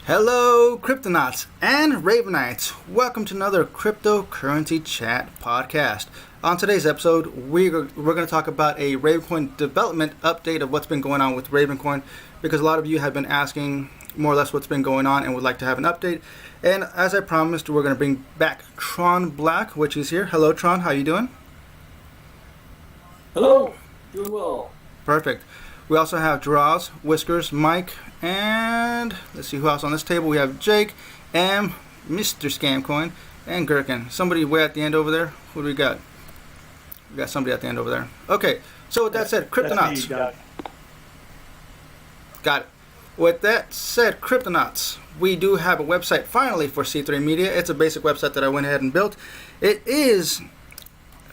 Hello, Cryptonauts and Ravenites. Welcome to another cryptocurrency chat podcast. On today's episode, we're going to talk about a Ravencoin development update of what's been going on with Ravencoin, because a lot of you have been asking more or less what's been going on and would like to have an update. And as I promised, we're going to bring back TronBlack, which is here. Hello, Tron. How you doing? Hello. Doing well. Perfect. We also have Jeroz, Whiskers, Mike, and let's see who else on this table. We have Jake and Mr. Scamcoin and Gherkin. Somebody way at the end over there. Who do we got? We got somebody at the end over there. Okay, so with that said, Cryptonauts. Got it. With that said, Cryptonauts, we do have a website finally for C3 Media. It's a basic website that I went ahead and built. It is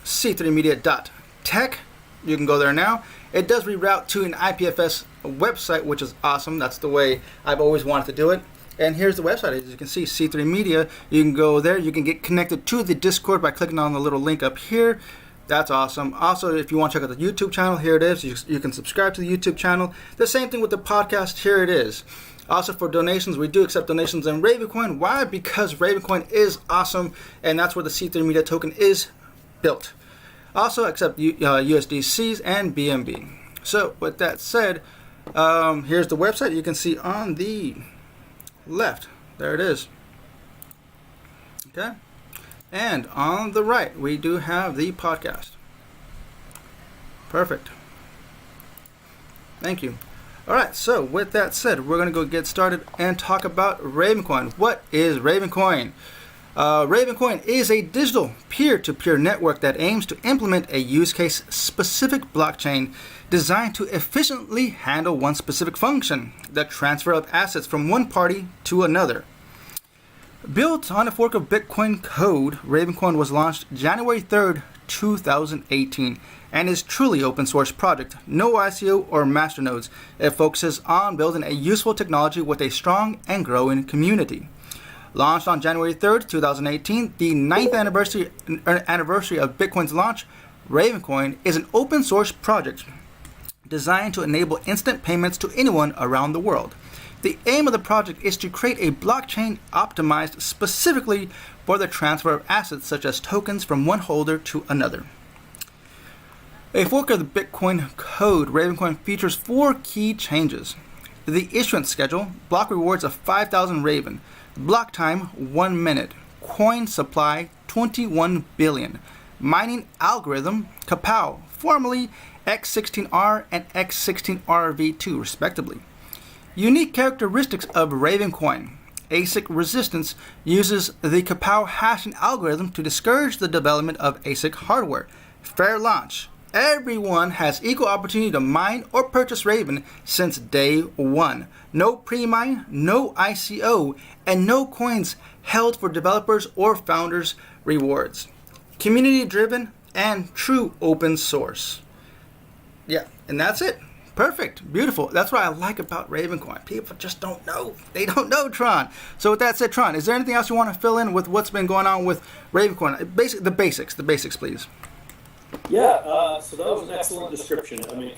c3media.tech. You can go there now. It does reroute to an IPFS website, which is awesome. That's the way I've always wanted to do it. And here's the website. As you can see, C3 Media. You can go there. You can get connected to the Discord by clicking on the little link up here. That's awesome. Also, if you want to check out the YouTube channel, here it is. You can subscribe to the YouTube channel. The same thing with the podcast. Here it is. Also, for donations, we do accept donations in Ravencoin. Why? Because Ravencoin is awesome, and that's where the C3 Media token is built. Also accept USDCs and BNB. So with that said, here's the website. You can see on the left. There it is. Okay. And on the right, we do have the podcast. Perfect. Thank you. All right. So with that said, we're going to go get started and talk about Ravencoin. What is Ravencoin? Ravencoin is a digital peer-to-peer network that aims to implement a use case specific blockchain designed to efficiently handle one specific function, the transfer of assets from one party to another. Built on a fork of Bitcoin code, Ravencoin was launched January 3rd, 2018 and is truly open source project, no ICO or masternodes. It focuses on building a useful technology with a strong and growing community. Launched on January 3rd, 2018, the 9th anniversary of Bitcoin's launch, Ravencoin is an open source project designed to enable instant payments to anyone around the world. The aim of the project is to create a blockchain optimized specifically for the transfer of assets such as tokens from one holder to another. A fork of the Bitcoin code, Ravencoin features 4 key changes. The issuance schedule, block rewards of 5,000 Raven, block time 1 minute, coin supply 21 billion, mining algorithm Kapow, formerly X16R and X16RV2 respectively. Unique characteristics of Ravencoin. ASIC resistance uses the Kapow hashing algorithm to discourage the development of ASIC hardware. Fair launch. Everyone has equal opportunity to mine or purchase Raven since day one. No pre-mine, no ICO, and no coins held for developers or founders' rewards. Community-driven and true open source. Yeah, and that's it. Perfect. Beautiful. That's what I like about Ravencoin. People just don't know. They don't know Tron. So with that said, Tron, is there anything else you want to fill in with what's been going on with Ravencoin? The basics, please. Yeah, so that was an excellent description. I mean, it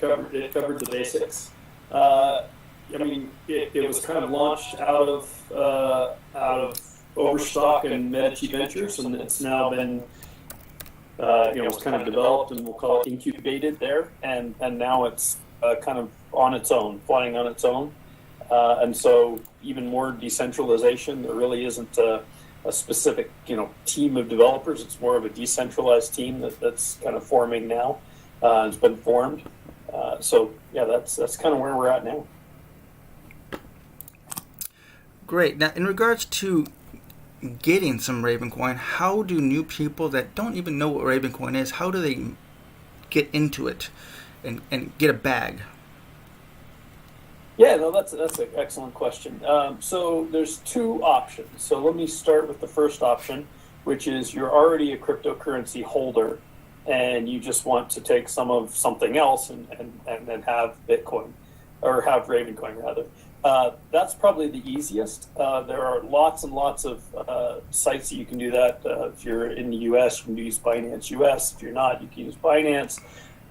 covered the basics. It was kind of launched out of Overstock and Medici Ventures, and it's now been, it's kind of developed, and we'll call it incubated there, and now it's kind of on its own, flying on its own, and so even more decentralization. There really isn't a specific, team of developers. It's more of a decentralized team that's kind of forming now. It's been formed. That's kind of where we're at now. Great. Now, in regards to getting some Ravencoin, how do new people that don't even know what Ravencoin is, how do they get into it and get a bag? Yeah, no, that's an excellent question. So there's 2 options. So let me start with the first option, which is you're already a cryptocurrency holder and you just want to take some of something else and then have Bitcoin, or have Ravencoin rather. That's probably the easiest. There are lots and lots of sites that you can do that. If you're in the US, you can use Binance US. If you're not, you can use Binance.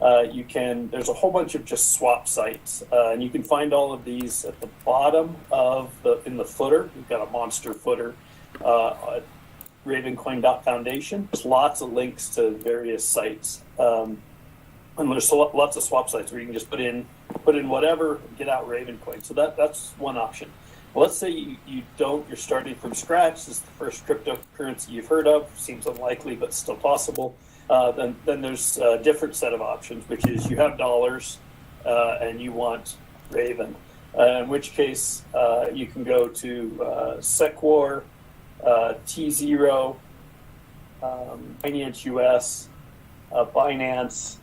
there's a whole bunch of just swap sites, and you can find all of these at the bottom in the footer. We've got a monster footer, Ravencoin.foundation. There's lots of links to various sites, and there's lots of swap sites where you can just put in whatever, get out Ravencoin. So that's one option. Well, let's say you're starting from scratch. This is the first cryptocurrency you've heard of. Seems unlikely, but still possible. Then there's a different set of options, which is you have dollars and you want Raven. In which case, you can go to Sequor, T0, Binance US, Binance,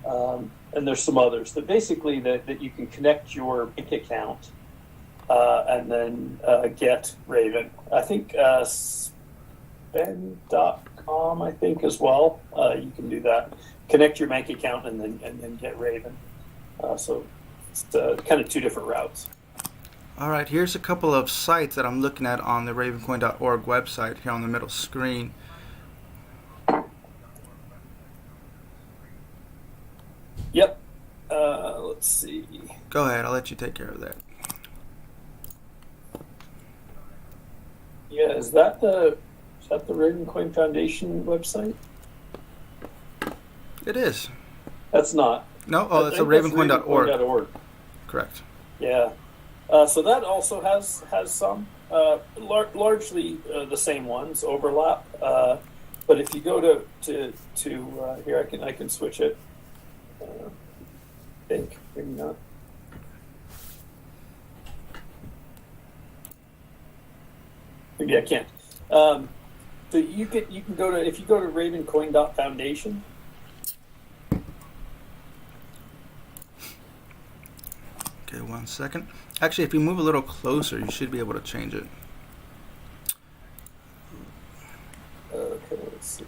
and there's some others that basically that you can connect your bank account and then get Raven. I think spend.com, I think, as well. You can do that. Connect your bank account and then get Raven. So it's kind of two different routes. All right, here's a couple of sites that I'm looking at on the ravencoin.org website here on the middle screen. Yep. Let's see. Go ahead, I'll let you take care of that. Yeah, is that the Ravencoin Foundation website? It is. That's not. No, that's a ravencoin.org. Ravencoin.org. Correct. Yeah. So that also has some, largely the same ones overlap. But if you go to here, I can switch it. I think maybe not. Maybe I can't. So you can go to, if you go to Ravencoin.foundation. Okay, 1 second. Actually, if you move a little closer, you should be able to change it. Okay, let's see.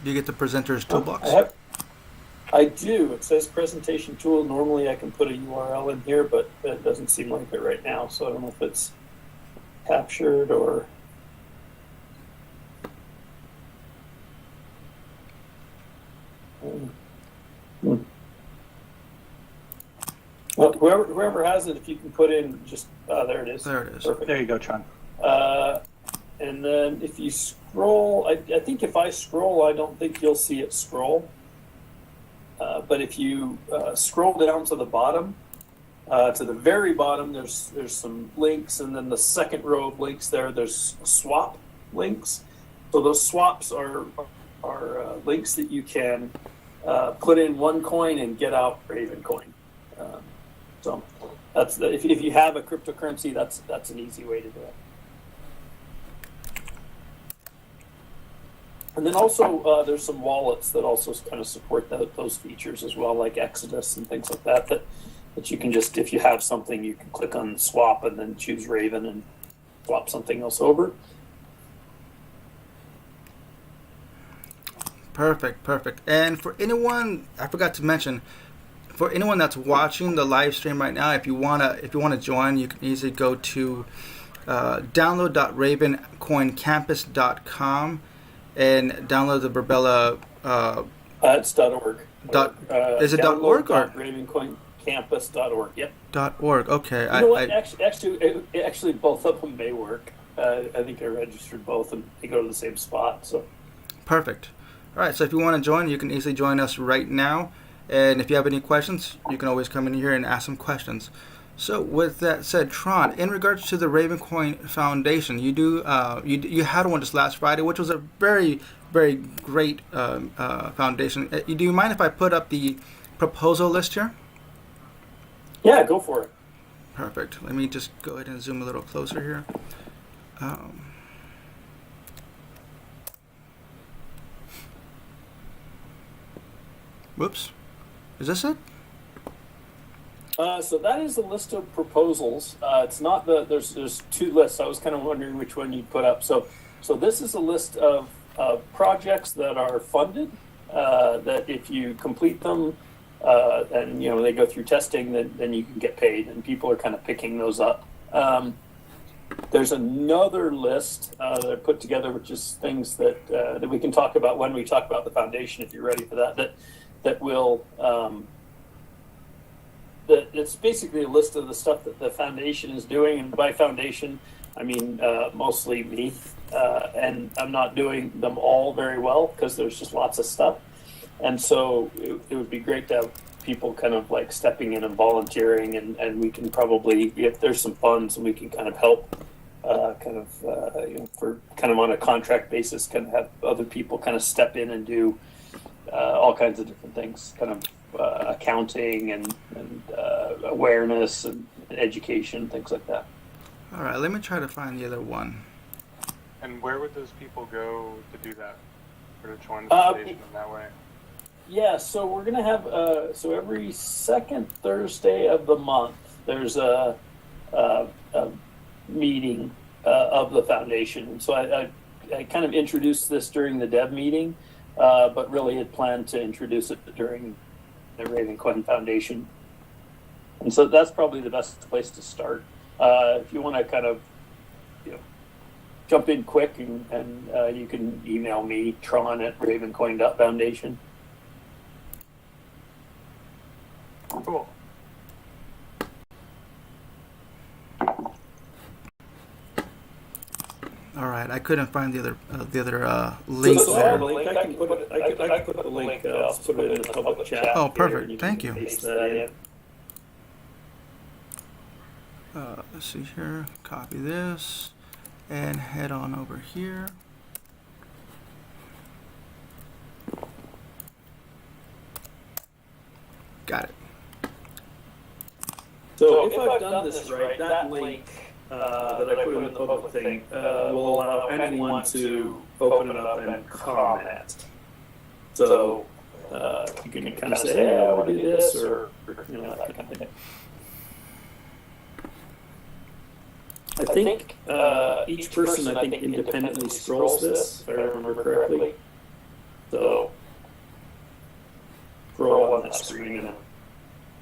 Do you get the presenter's toolbox? I do. It says presentation tool. Normally I can put a URL in here, but it doesn't seem like it right now. So I don't know if it's captured or... Well, whoever has it, if you can put in just... there it is. There it is. Perfect. There you go, Tron. And then if you scroll, I think if I scroll, I don't think you'll see it scroll. But if you scroll down to the bottom, to the very bottom, there's some links, and then the second row of links there's swap links. So those swaps are links that you can put in one coin and get out Ravencoin. So that's if you have a cryptocurrency, that's an easy way to do it. And then also there's some wallets that also kind of support those features as well, like Exodus and things like that you can just, if you have something, you can click on swap and then choose Raven and swap something else over. Perfect. And for anyone, I forgot to mention, for anyone that's watching the live stream right now, if you wanna join, you can easily go to download.ravencoincampus.com and download the Burbella. It's .org. Is it .org or ravencoincampus.org? Yep. .org. Okay. You know what? Actually, both of them may work. I think I registered both, and they go to the same spot. So. Perfect. All right. So if you want to join, you can easily join us right now. And if you have any questions, you can always come in here and ask some questions. So with that said, Tron, in regards to the Ravencoin Foundation, you had one just last Friday, which was a very, very great foundation. Do you mind if I put up the proposal list here? Yeah, go for it. Perfect. Let me just go ahead and zoom a little closer here. Whoops. Is this it? So that is a list of proposals. It's not there's two lists. I was kind of wondering which one you'd put up. So this is a list of projects that are funded. That if you complete them, and they go through testing, then you can get paid. And people are kind of picking those up. There's another list that I put together, which is things that we can talk about when we talk about the foundation, if you're ready for that. That will it's basically a list of the stuff that the foundation is doing, and by foundation I mean mostly me, and I'm not doing them all very well because there's just lots of stuff, and so it would be great to have people kind of like stepping in and volunteering, and we can probably, if there's some funds, and we can kind of help for kind of on a contract basis, kind of have other people kind of step in and do all kinds of different things, kind of accounting and awareness and education, things like that. All right, let me try to find the other one. And where would those people go to do that, or to join the foundation in that way? Yeah, so we're going to have, so every second Thursday of the month, there's a meeting of the foundation. And so I kind of introduced this during the dev meeting, but really had planned to introduce it during the Ravencoin Foundation. And so that's probably the best place to start. If you want to kind of, jump in quick, and you can email me, tron@ravencoin.foundation. Cool. All right, I couldn't find the other link So there. the link, I can put it. I can put the link. I'll just put it in the public chat. Oh, here, perfect. and Thank can you. paste that in. Let's see here. Copy this and head on over here. Got it. So if I've done this right, that link that I put in the public thing will allow anyone to open it up and comment. So you can kind of say, hey, I want to do this, or that kind of thing. I think each person, I think, independently scrolls this, if I remember correctly. So scroll on that screen and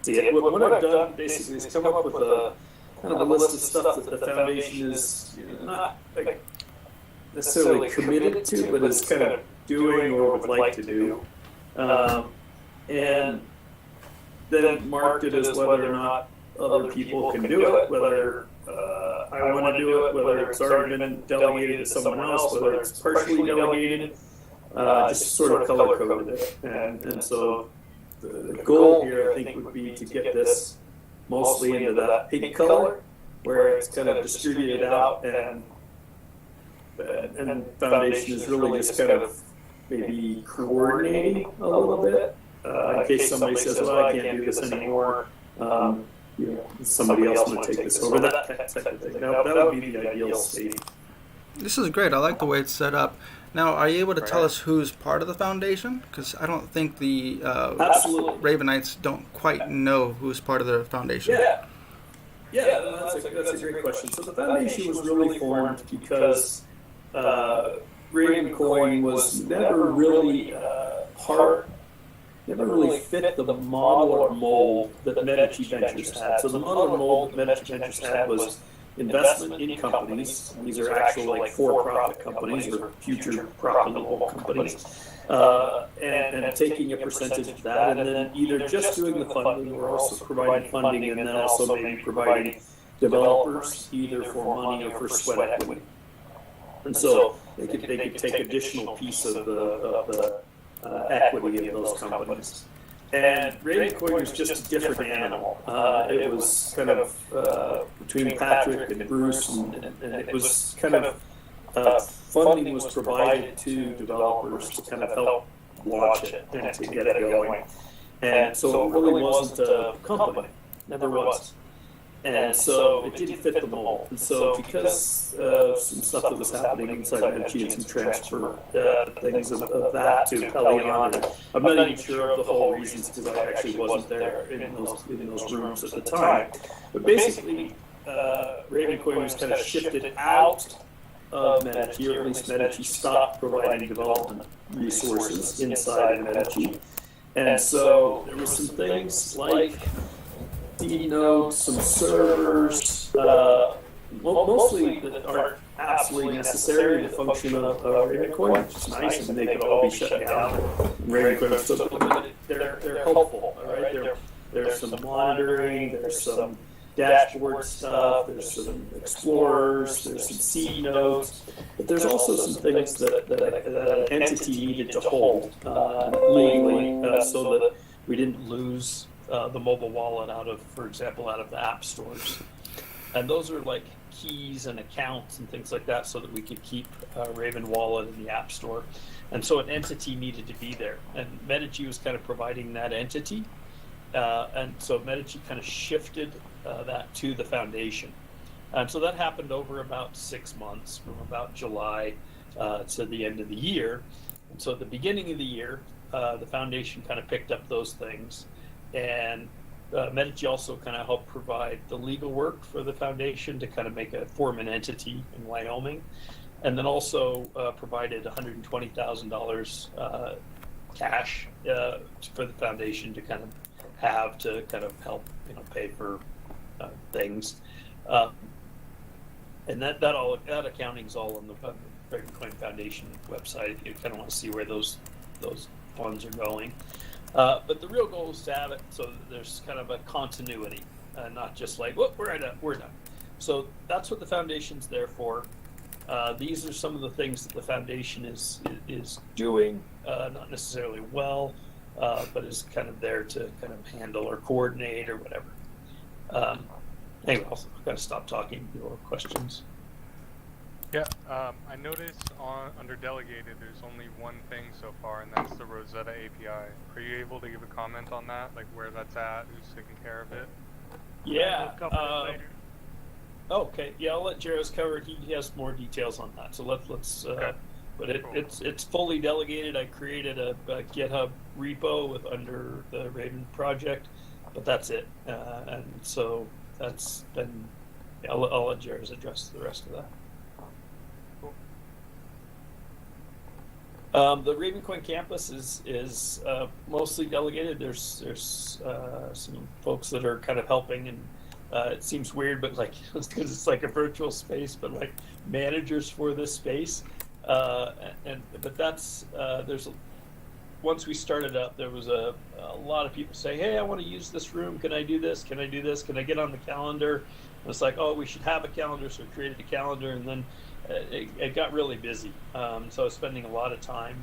see it. What I've done basically is come up with a kind of a list of stuff that the foundation is not like necessarily committed to, but is kind of doing or would like to do, and then marked it as whether or not other people can do it, whether I want to do it, whether it's already been delegated to someone else, whether it's partially delegated, just sort of color coded it. And so the goal here, I think, would be to get this mostly into that pink color, where it's kind of distributed out, and foundation is really just kind of maybe coordinating a little bit, in case somebody says, well, I can't do this anymore. Somebody else might take this over, that type of thing. That would be the ideal state. This is great. I like the way it's set up. Now, are you able to tell us who's part of the foundation? Because I don't think the Ravenites don't quite know who's part of the foundation. Yeah, that's a great question. So the foundation was really formed because Ravencoin was never really never really fit the model or mold that Medici Ventures had. So the model or mold that Medici Ventures had was investment in companies. These are actual like for-profit companies or future profitable companies, and taking a percentage of that, and then either just doing the funding or also providing funding, and then also maybe providing developers either for money or for sweat equity. And so they could take additional piece of the equity of those companies. And Ravencoin was just a different animal. It was kind of between Patrick and Bruce, and it was kind of funding was provided to developers to kind of help launch it and to get it going. And so it really wasn't a company, never was. And so it didn't fit the mold. And so because of some stuff that was happening inside Medici and some transfer things of that to Pelion, I'm not even sure of the whole reasons because I actually wasn't there in those rooms at the time. But basically, Ravencoin was kind of shifted out of Medici, or at least Medici stopped providing development resources inside of Medici. And so there were some things like nodes, some servers, mostly that aren't absolutely necessary to the function of Ravencoin, which is nice, and they could all be shut down. Ravencoin still implemented. They're helpful, all right? There's some monitoring, there's some dashboard stuff, there's some explorers, there's some seed nodes, but there's also some things that an entity needed to hold legally so that we didn't lose the mobile wallet for example, out of the app stores. And those are like keys and accounts and things like that so that we could keep Raven Wallet in the App Store. And so an entity needed to be there. And Medici was kind of providing that entity. And so Medici kind of shifted that to the foundation. And so that happened over about 6 months, from about July to the end of the year. And so at the beginning of the year, the foundation kind of picked up those things. And Medici also kind of helped provide the legal work for the foundation to kind of form an entity in Wyoming, and then also provided $120,000 cash for the foundation to kind of help pay for things, and that accounting is all on the Ravencoin Foundation website if you kind of want to see where those funds are going. But the real goal is to have it so that there's kind of a continuity, not just like, well, we're done. So that's what the foundation's there for. These are some of the things that the foundation is doing, not necessarily well, but is kind of there to kind of handle or coordinate or whatever. Anyway, I'll kind of stop talking. Your questions. Yeah, I noticed under Delegated, there's only one thing so far, and that's the Rosetta API. Are you able to give a comment on that, like where that's at, who's taking care of it? Yeah. Okay. Yeah, I'll let Jeroz cover it. He has more details on that. So let's. Okay. But Cool. it's fully delegated. I created a GitHub repo under the Raven project, but that's it. And so that's been. Yeah, I'll let Jeroz address the rest of that. The Ravencoin campus is mostly delegated. There's some folks that are kind of helping, and it seems weird, but like because it's like a virtual space, but like managers for this space. But that's once we started up, there was a lot of people saying, "Hey, I want to use this room. Can I do this? Can I do this? Can I get on the calendar?" And it's like, "Oh, we should have a calendar," so we created a calendar, and then. It got really busy, so I was spending a lot of time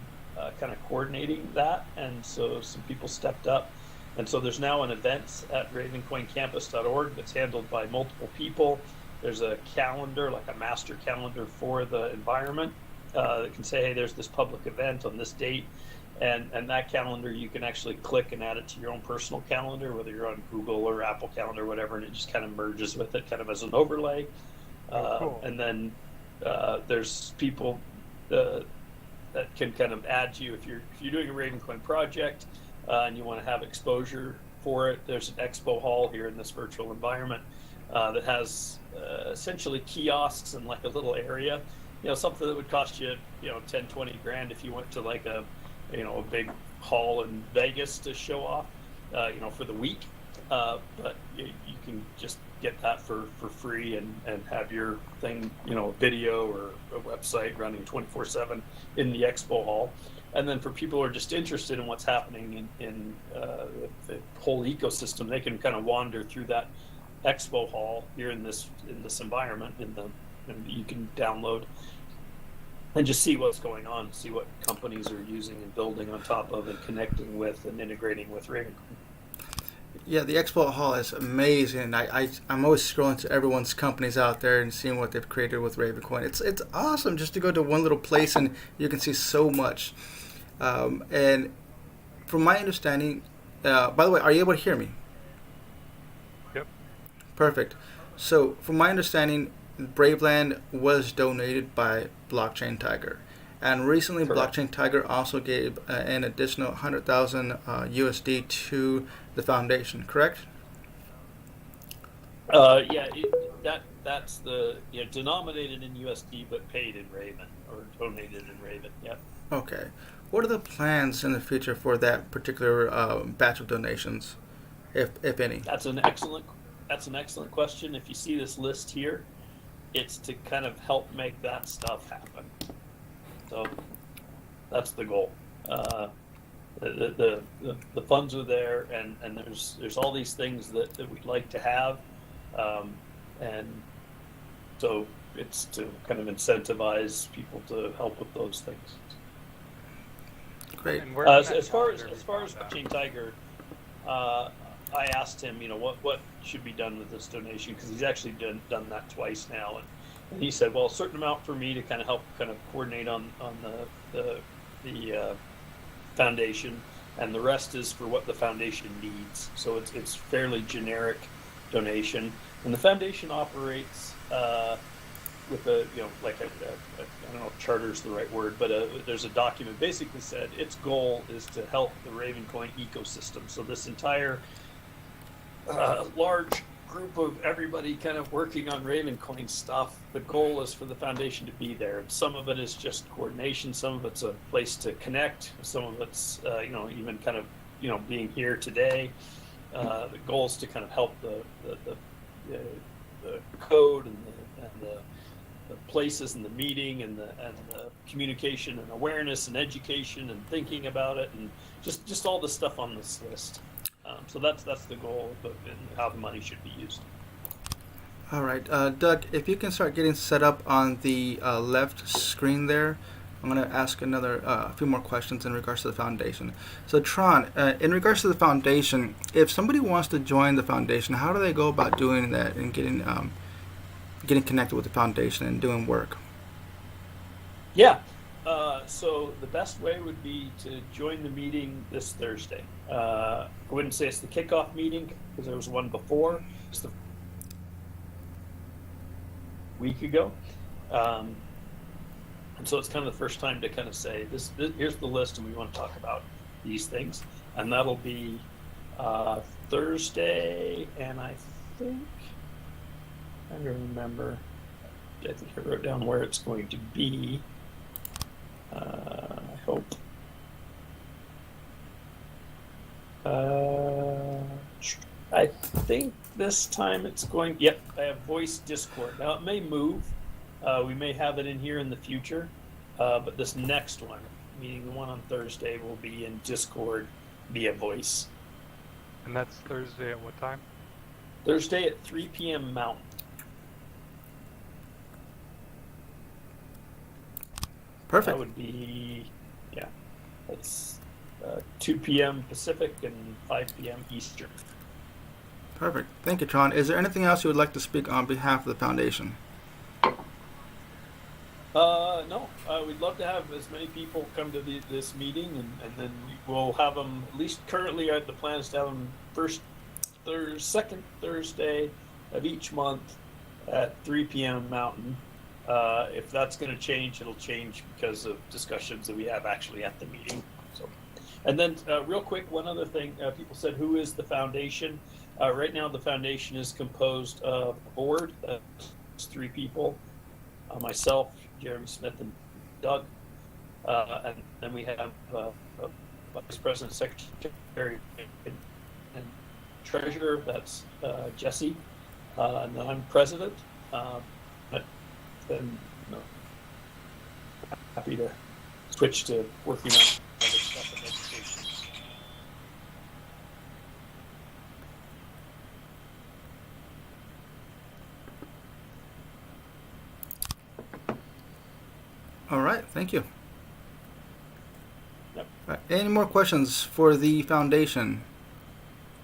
kind of coordinating that, and so some people stepped up, and so there's now an event at ravencoincampus.org that's handled by multiple people. There's a calendar, like a master calendar for the environment that can say, hey, there's this public event on this date, and that calendar you can actually click and add it to your own personal calendar, whether you're on Google or Apple Calendar or whatever, and it just kind of merges with it kind of as an overlay. Cool. And then there's people that can kind of add you if you're doing a Ravencoin project and you want to have exposure for it. There's an expo hall here in this virtual environment that has essentially kiosks and like a little area, something that would cost you 10, 20 grand if you went to like a big hall in Vegas to show off for the week, but you can just get that for free and have your thing, video or a website running 24/7 in the expo hall. And then for people who are just interested in what's happening in the whole ecosystem, they can kind of wander through that expo hall here in this environment, and you can download and just see what's going on, see what companies are using and building on top of and connecting with and integrating with Ravencoin. Yeah, the Expo Hall is amazing. I'm always scrolling to everyone's companies out there and seeing what they've created with Ravencoin. It's awesome just to go to one little place and you can see so much. And from my understanding, by the way, are you able to hear me? Yep. Perfect. So from my understanding, Braveland was donated by Blockchain Tiger. And recently, Correct. Blockchain Tiger also gave an additional 100,000 USD to the foundation. Correct? That's the denominated in USD but paid in Raven or donated in Raven. Yep. Okay. What are the plans in the future for that particular batch of donations, if any? That's an excellent question. If you see this list here, It's to kind of help make that stuff happen. So that's the goal. The funds are there, and there's all these things that we'd like to have, and so it's to kind of incentivize people to help with those things. Great. As far as Blockchain Tiger, I asked him, what should be done with this donation, because he's actually done that twice now, and he said, well, a certain amount for me to kind of help coordinate on the foundation, and the rest is for what the foundation needs. So it's fairly generic donation, and the foundation operates with a, like I don't know if charter is the right word, but there's a document basically said its goal is to help the Ravencoin ecosystem. So this entire large group of everybody kind of working on Ravencoin stuff, the goal is for the foundation to be there. And some of it is just coordination, some of it's a place to connect, some of it's even kind of being here today. The goal is to kind of help the code and the places and the meeting and the communication and awareness and education and thinking about it, and just all the stuff on this list. So that's the goal of how the money should be used. All right, Doug, if you can start getting set up on the left screen there, I'm going to ask a few more questions in regards to the foundation. So Tron, in regards to the foundation, if somebody wants to join the foundation, how do they go about doing that and getting connected with the foundation and doing work? Yeah. So the best way would be to join the meeting this Thursday. I wouldn't say it's the kickoff meeting because there was one before. It's the week ago. And so it's kind of the first time to kind of say, this here's the list and we want to talk about these things. And that'll be Thursday, and I think, I don't remember, I think I wrote down where it's going to be. I hope. I think this time it's going, yep, I have voice Discord. Now it may move. We may have it in here in the future, but this next one, meaning the one on Thursday, will be in Discord via voice. And that's Thursday at what time? Thursday at 3 p.m. Mountain. Perfect. That would be, yeah, that's 2 p.m. Pacific and 5 p.m. Eastern. Perfect. Thank you, Tron. Is there anything else you would like to speak on behalf of the foundation? No. We'd love to have as many people come to this meeting, and then we'll have them, at least currently the plan is to have them second Thursday of each month at 3 p.m. Mountain. If that's going to change, it'll change because of discussions that we have actually at the meeting. So, and then real quick, one other thing, people said, who is the foundation? Right now the foundation is composed of a board. It's 3 people, myself, Jeremy Smith, and Doug. And then we have Vice President, Secretary, and Treasurer, that's Jesse. And then I'm President. Then happy to switch to working on other stuff in education. All right, thank you. Yep. All right, any more questions for the foundation?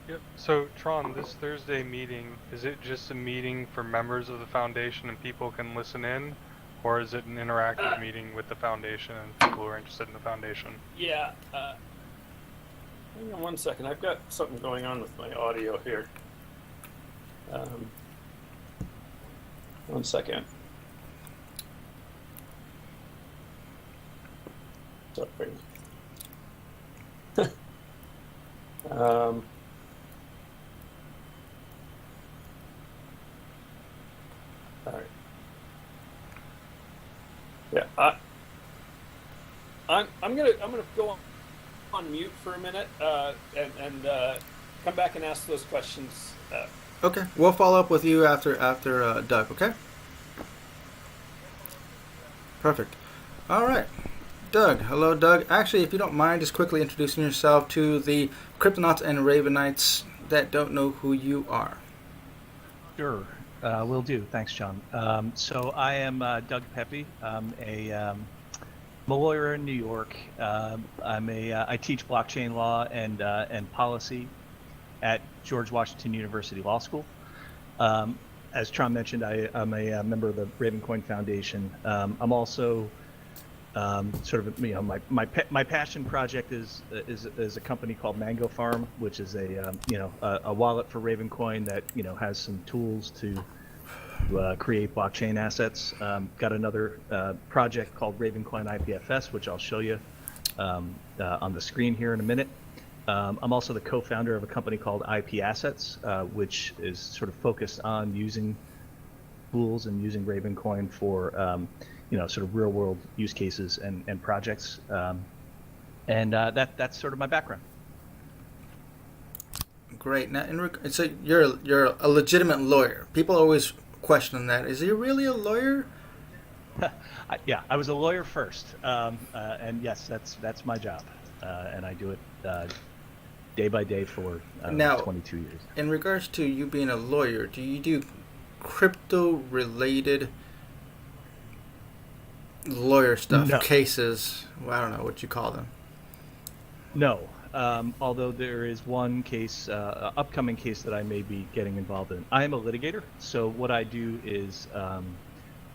Yep. So, Tron, this Thursday meeting, is it just a meeting for members of the foundation and people can listen in? Or is it an interactive meeting with the foundation and people who are interested in the foundation? Yeah. Hang on one second. I've got something going on with my audio here. One second. Sorry. All right. Yeah, I'm gonna go on mute for a minute and come back and ask those questions. Okay, we'll follow up with you after Doug. Okay. Perfect. All right. Doug. Hello, Doug. Actually, if you don't mind, just quickly introducing yourself to the Cryptonauts and Ravenites that don't know who you are. Sure, will do. Thanks, John. So I am DougPepe. I'm a lawyer in New York. I teach blockchain law and policy at George Washington University Law School. As Tron mentioned, I'm a member of the Ravencoin Foundation. I'm also sort of, my passion project is a company called MangoFarm, which is a wallet for Ravencoin that has some tools to create blockchain assets. Got another project called Ravencoin IPFS, which I'll show you on the screen here in a minute. I'm also the co-founder of a company called IP Assets, which is sort of focused on using tools and using Ravencoin for sort of real world use cases and projects. That's sort of my background. Great. Now, so you're a legitimate lawyer. People always question that. Is he really a lawyer? Yeah, I was a lawyer first, and yes, that's my job, and I do it day by day for now, 22 years. In regards to you being a lawyer, do you do crypto-related lawyer stuff, No. cases? Well, I don't know what you call them. No, although there is one case, upcoming case that I may be getting involved in. I am a litigator, so what I do is, I'm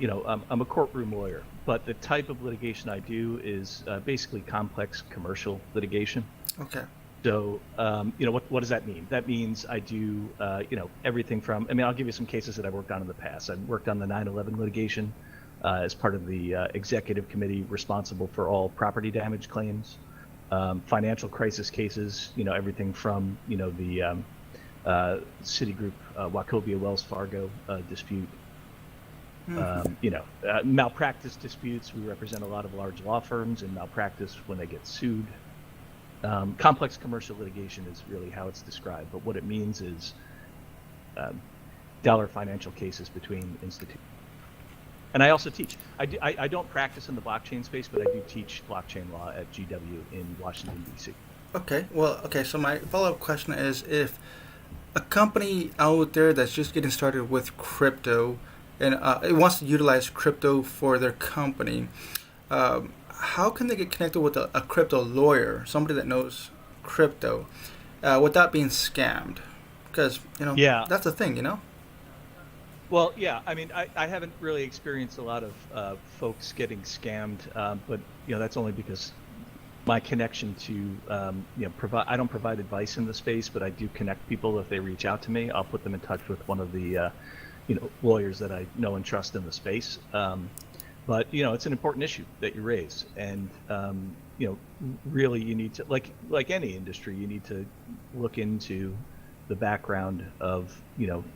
a courtroom lawyer, but the type of litigation I do is basically complex commercial litigation. Okay. So, what does that mean? That means I do, everything from, I'll give you some cases that I've worked on in the past. I've worked on the 9/11 litigation as part of the executive committee responsible for all property damage claims, financial crisis cases, everything from, the Citigroup, Wachovia Wells Fargo dispute, malpractice disputes. We represent a lot of large law firms in malpractice when they get sued. Complex commercial litigation is really how it's described, but what it means is dollar financial cases between institutions. And I also teach. I don't practice in the blockchain space, but I do teach blockchain law at GW in Washington, D.C. Okay. Well, so my follow-up question is, if a company out there that's just getting started with crypto and it wants to utilize crypto for their company, how can they get connected with a crypto lawyer, somebody that knows crypto, without being scammed? Because, that's the thing, Well, yeah, I haven't really experienced a lot of folks getting scammed, but, that's only because my connection to, I don't provide advice in the space, but I do connect people. If they reach out to me, I'll put them in touch with one of the, lawyers that I know and trust in the space. But it's an important issue that you raise, and really you need to, like any industry, you need to look into the background of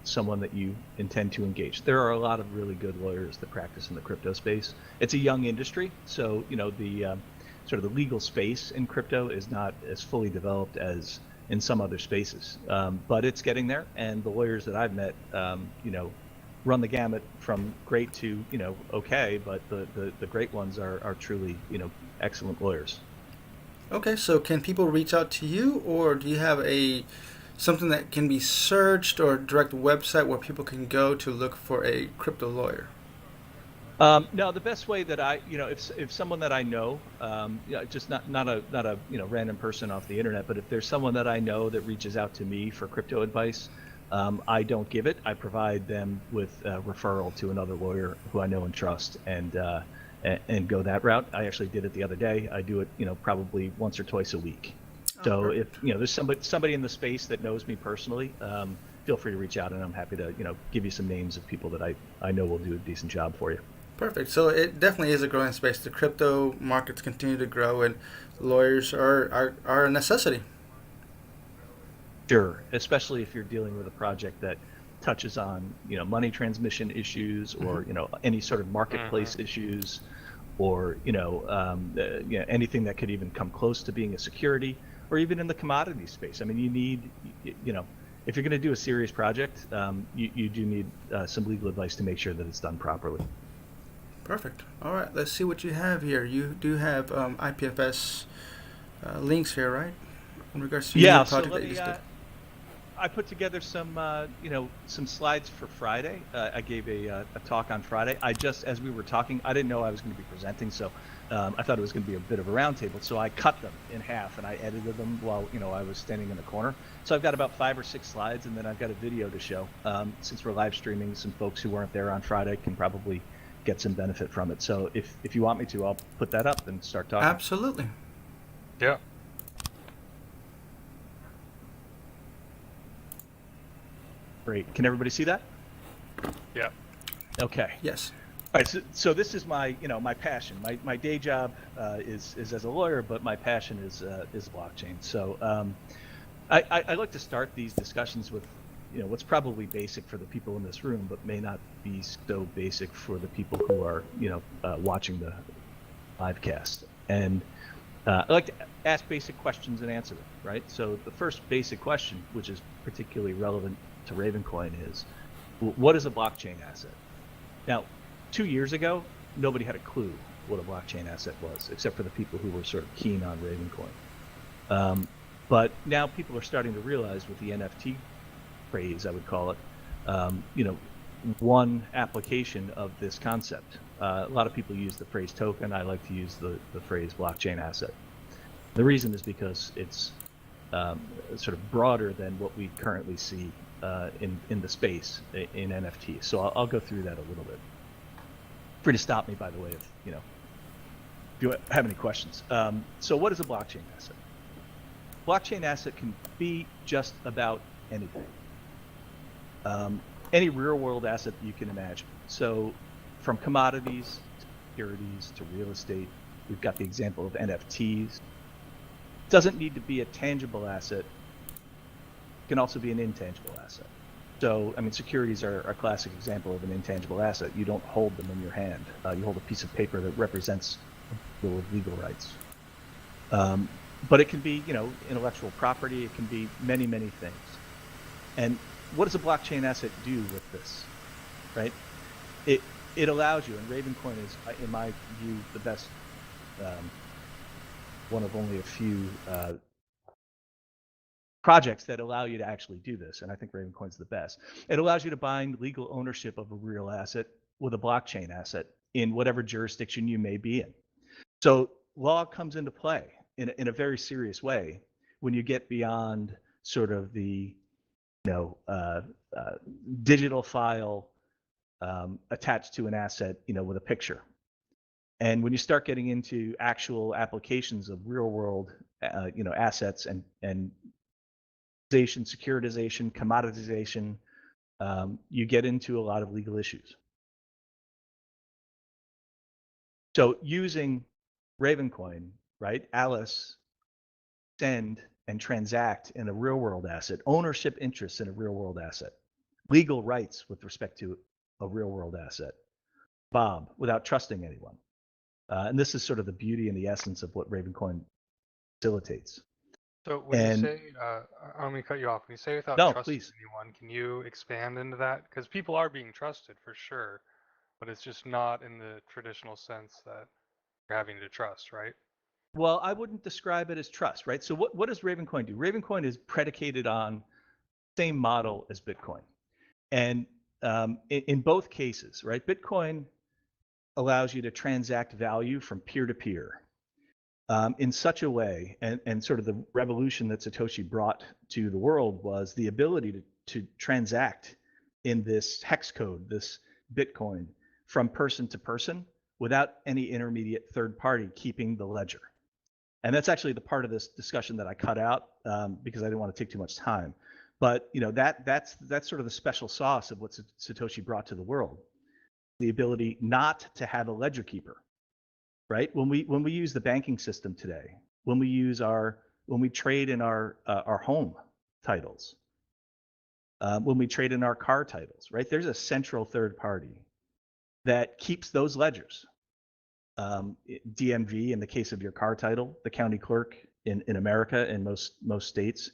someone that you intend to engage. There are a lot of really good lawyers that practice in the crypto space. It's a young industry, so the sort of the legal space in crypto is not as fully developed as in some other spaces, but it's getting there. And the lawyers that I've met, run the gamut from great to okay, but the great ones are truly excellent lawyers. Okay, so can people reach out to you, or do you have something that can be searched, or a direct website where people can go to look for a crypto lawyer? No, the best way that I, if someone that I know, just not a random person off the internet, but if there's someone that I know that reaches out to me for crypto advice, I don't give it. I provide them with a referral to another lawyer who I know and trust, and go that route. I actually did it the other day. I do it, probably once or twice a week. So if there's somebody in the space that knows me personally, feel free to reach out, and I'm happy to give you some names of people that I know will do a decent job for you. Perfect. So it definitely is a growing space. The crypto markets continue to grow, and lawyers are a necessity. Sure, especially if you're dealing with a project that touches on money transmission issues, or any sort of marketplace issues, or anything that could even come close to being a security, or even in the commodity space. You need if you're going to do a serious project, you do need some legal advice to make sure that it's done properly. Perfect. All right, let's see what you have here. You do have IPFS links here, right? In regards to your So project let that you me. just did. I put together some slides for Friday. I gave a talk on Friday. As we were talking, I didn't know I was going to be presenting, so I thought it was going to be a bit of a roundtable. So I cut them in half and I edited them while I was standing in the corner. So I've got about 5 or 6 slides, and then I've got a video to show. Since we're live streaming, some folks who weren't there on Friday can probably get some benefit from it. So if you want me to, I'll put that up and start talking. Absolutely. Yeah. Great. Can everybody see that? Yeah. Okay. Yes. All right. So this is my my passion. My day job is as a lawyer, but my passion is blockchain. So I like to start these discussions with what's probably basic for the people in this room, but may not be so basic for the people who are watching the live cast. And I like to ask basic questions and answer them. Right. So the first basic question, which is particularly relevant to Ravencoin, is what is a blockchain asset? Now, 2 years ago, nobody had a clue what a blockchain asset was, except for the people who were sort of keen on Ravencoin. But now people are starting to realize with the NFT craze, I would call it, one application of this concept. A lot of people use the phrase token. I like to use the phrase blockchain asset. The reason is because it's sort of broader than what we currently see in the space in NFTs. So I'll go through that a little bit. Free to stop me, by the way, if you have any questions. So what is a blockchain asset? Blockchain asset can be just about anything. Any real-world asset that you can imagine. So from commodities to securities to real estate, we've got the example of NFTs. It doesn't need to be a tangible asset. It can also be an intangible asset. So, I mean, securities are a classic example of an intangible asset. You don't hold them in your hand. You hold a piece of paper that represents your legal rights. But it can be, intellectual property. It can be many, many things. And what does a blockchain asset do with this, right? It allows you, and Ravencoin is, in my view, the best, one of only a few projects that allow you to actually do this, and I think Ravencoin's the best. It allows you to bind legal ownership of a real asset with a blockchain asset in whatever jurisdiction you may be in. So law comes into play in a very serious way when you get beyond sort of the digital file attached to an asset, with a picture. And when you start getting into actual applications of real world, assets and securitization, commoditization, you get into a lot of legal issues. So using Ravencoin, right, Alice send and transact in a real world asset, ownership interests in a real world asset, legal rights with respect to a real world asset, Bob, without trusting anyone. And this is sort of the beauty and the essence of what Ravencoin facilitates. So when you say, I'm going to cut you off. When you say without trusting anyone, can you expand into that? Because people are being trusted for sure, but it's just not in the traditional sense that you're having to trust, right? Well, I wouldn't describe it as trust, right? So what does Ravencoin do? Ravencoin is predicated on the same model as Bitcoin. And in both cases, right, Bitcoin allows you to transact value from peer to peer. In such a way, and sort of the revolution that Satoshi brought to the world was the ability to transact in this hex code, this Bitcoin, from person to person without any intermediate third party keeping the ledger. And that's actually the part of this discussion that I cut out because I didn't want to take too much time. But that's sort of the special sauce of what Satoshi brought to the world, the ability not to have a ledger keeper. Right? When we use the banking system today, when we trade in our home titles, when we trade in our car titles, right? There's a central third party that keeps those ledgers. DMV in the case of your car title, the county clerk in America in most states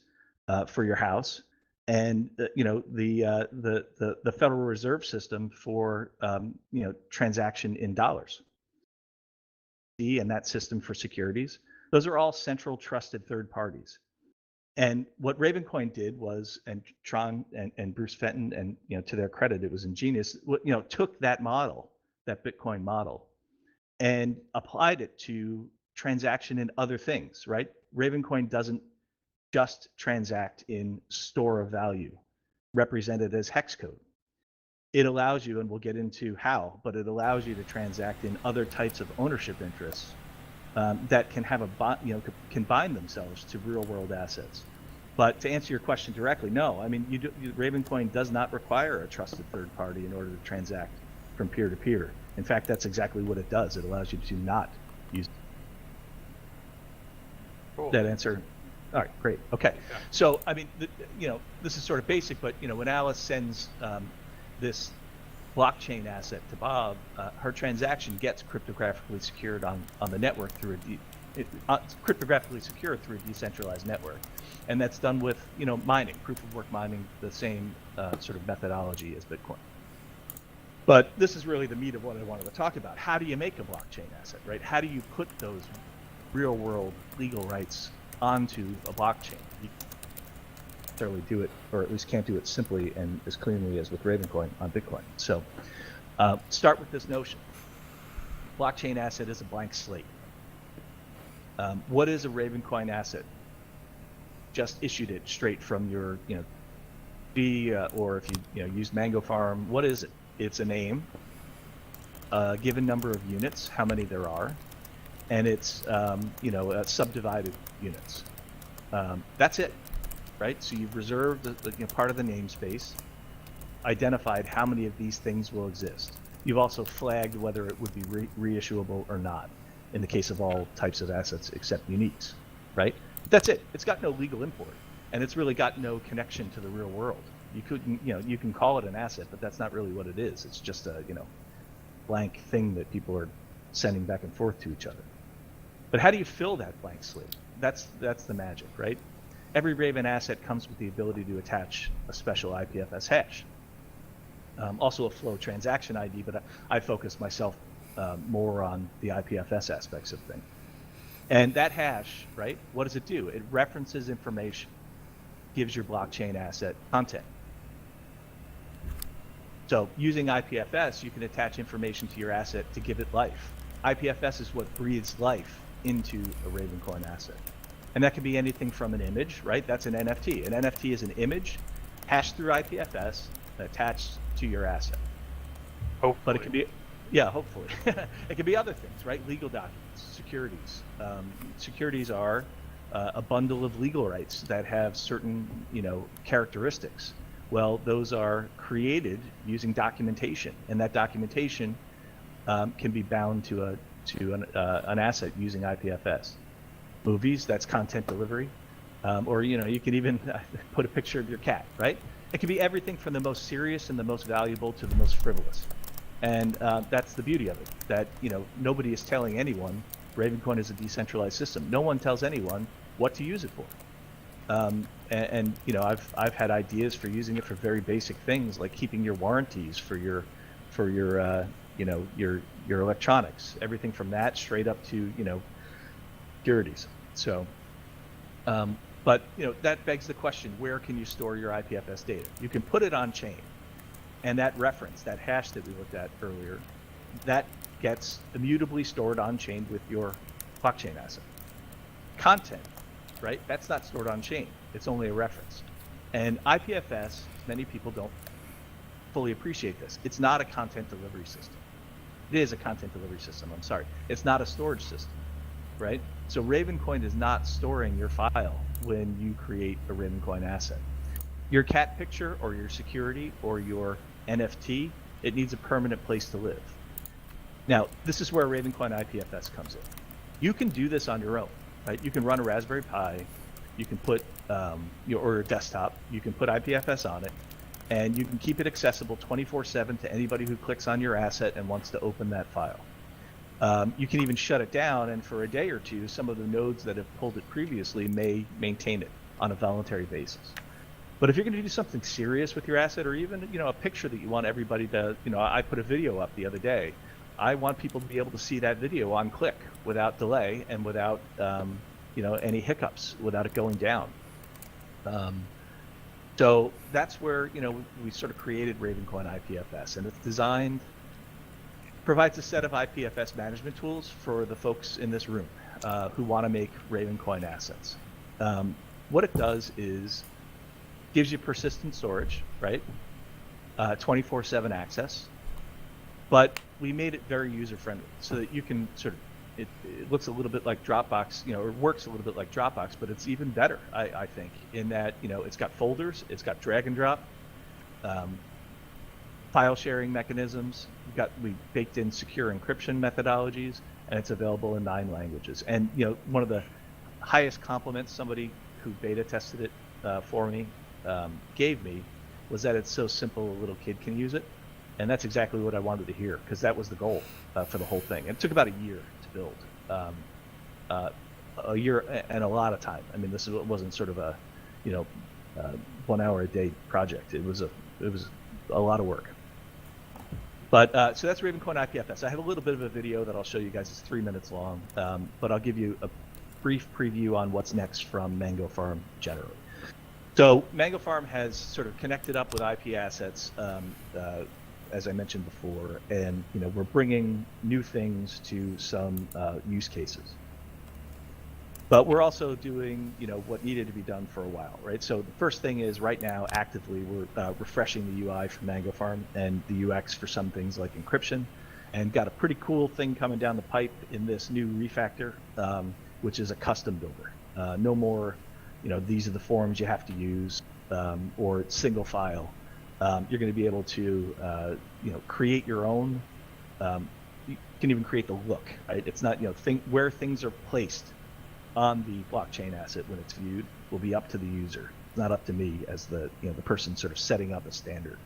for your house, and the Federal Reserve System for transaction in dollars, and that system for securities. Those are all central trusted third parties. And what Ravencoin did was, and Tron and Bruce Fenton, and to their credit, it was ingenious. Took that model, that Bitcoin model, and applied it to transaction in other things. Right? Ravencoin doesn't just transact in store of value, represented as hex code. It allows you, and we'll get into how, but it allows you to transact in other types of ownership interests that can have can bind themselves to real world assets. But to answer your question directly, no. I mean, Ravencoin does not require a trusted third party in order to transact from peer to peer. In fact, that's exactly what it does. It allows you to not use. Cool. That answer. All right, great. Okay. Yeah. So, I mean, this is sort of basic, but when Alice sends this blockchain asset to Bob, her transaction gets cryptographically secured on the network through cryptographically secured through a decentralized network, and that's done with mining, proof of work mining, the same sort of methodology as Bitcoin. But this is really the meat of what I wanted to talk about. How do you make a blockchain asset, right? How do you put those real world legal rights onto a blockchain? You can't necessarily do it, or at least can't do it simply and as cleanly as with Ravencoin on Bitcoin. So start with this notion. Blockchain asset is a blank slate. What is a Ravencoin asset? Just issued it straight from your or if you use MangoFarm, what is it? It's a name, a given number of units, how many there are, and it's subdivided units. That's it, right? So you've reserved the part of the namespace, identified how many of these things will exist. You've also flagged whether it would be reissuable or not in the case of all types of assets except uniques, right? That's it. It's got no legal import, and it's really got no connection to the real world. You couldn't, you can call it an asset, but that's not really what it is. It's just a, blank thing that people are sending back and forth to each other. But how do you fill that blank slate? That's the magic, right? Every Raven asset comes with the ability to attach a special IPFS hash. Also a flow transaction ID, but I focus myself more on the IPFS aspects of things. And that hash, right, what does it do? It references information, gives your blockchain asset content. So using IPFS, you can attach information to your asset to give it life. IPFS is what breathes life into a Ravencoin asset. And that can be anything from an image, right? That's an NFT. An NFT is an image hashed through IPFS attached to your asset. Hopefully. But it can be, yeah, hopefully. It can be other things, right? Legal documents, securities. Securities are a bundle of legal rights that have certain, characteristics. Well, those are created using documentation, and that documentation can be bound to an asset using IPFS. Movies, that's content delivery, or you can even put a picture of your cat, right? It can be everything from the most serious and the most valuable to the most frivolous, and that's the beauty of it. That nobody is telling anyone Ravencoin is a decentralized system. No one tells anyone what to use it for. I've had ideas for using it for very basic things like keeping your warranties for your electronics, everything from that straight up to securities. So, but that begs the question: where can you store your IPFS data? You can put it on chain, and that reference, that hash that we looked at earlier, that gets immutably stored on chain with your blockchain asset. Content, right? That's not stored on chain. It's only a reference. And IPFS, many people don't fully appreciate this. It's not a content delivery system. It is a content delivery system, I'm sorry. It's not a storage system, right? So Ravencoin is not storing your file when you create a Ravencoin asset. Your cat picture or your security or your NFT, it needs a permanent place to live. Now, this is where Ravencoin IPFS comes in. You can do this on your own, right? You can run a Raspberry Pi, you can put, or a desktop, you can put IPFS on it, and you can keep it accessible 24/7 to anybody who clicks on your asset and wants to open that file. You can even shut it down, and for a day or two, some of the nodes that have pulled it previously may maintain it on a voluntary basis. But if you're going to do something serious with your asset, or even a picture that you want everybody to, I put a video up the other day. I want people to be able to see that video on click without delay and without any hiccups, without it going down. So that's where we sort of created Ravencoin IPFS, and it's designed, provides a set of IPFS management tools for the folks in this room who want to make Ravencoin assets. What it does is gives you persistent storage, right? 24/7 access, but we made it very user-friendly so that you can sort of, it looks a little bit like Dropbox, or works a little bit like Dropbox, but it's even better, I think, in that, it's got folders, it's got drag and drop, file sharing mechanisms, we baked in secure encryption methodologies, and it's available in 9 languages. And, one of the highest compliments somebody who beta tested it for me gave me was that it's so simple a little kid can use it. And that's exactly what I wanted to hear, because that was the goal for the whole thing. It took about a year to build, a year and a lot of time. I mean, this wasn't sort of a 1 hour a day project. It was a lot of work. But so that's Ravencoin IPFS. I have a little bit of a video that I'll show you guys. It's 3 minutes long, but I'll give you a brief preview on what's next from MangoFarm generally. So MangoFarm has sort of connected up with IP assets, as I mentioned before, and we're bringing new things to some use cases. But we're also doing what needed to be done for a while, right? So the first thing is right now actively we're refreshing the UI for MangoFarm and the UX for some things like encryption, and got a pretty cool thing coming down the pipe in this new refactor, which is a custom builder. No more these are the forms you have to use, or single file. You're going to be able to create your own. You can even create the look, right? It's not where things are placed on the blockchain asset when it's viewed will be up to the user, not up to me as the the person sort of setting up a standard,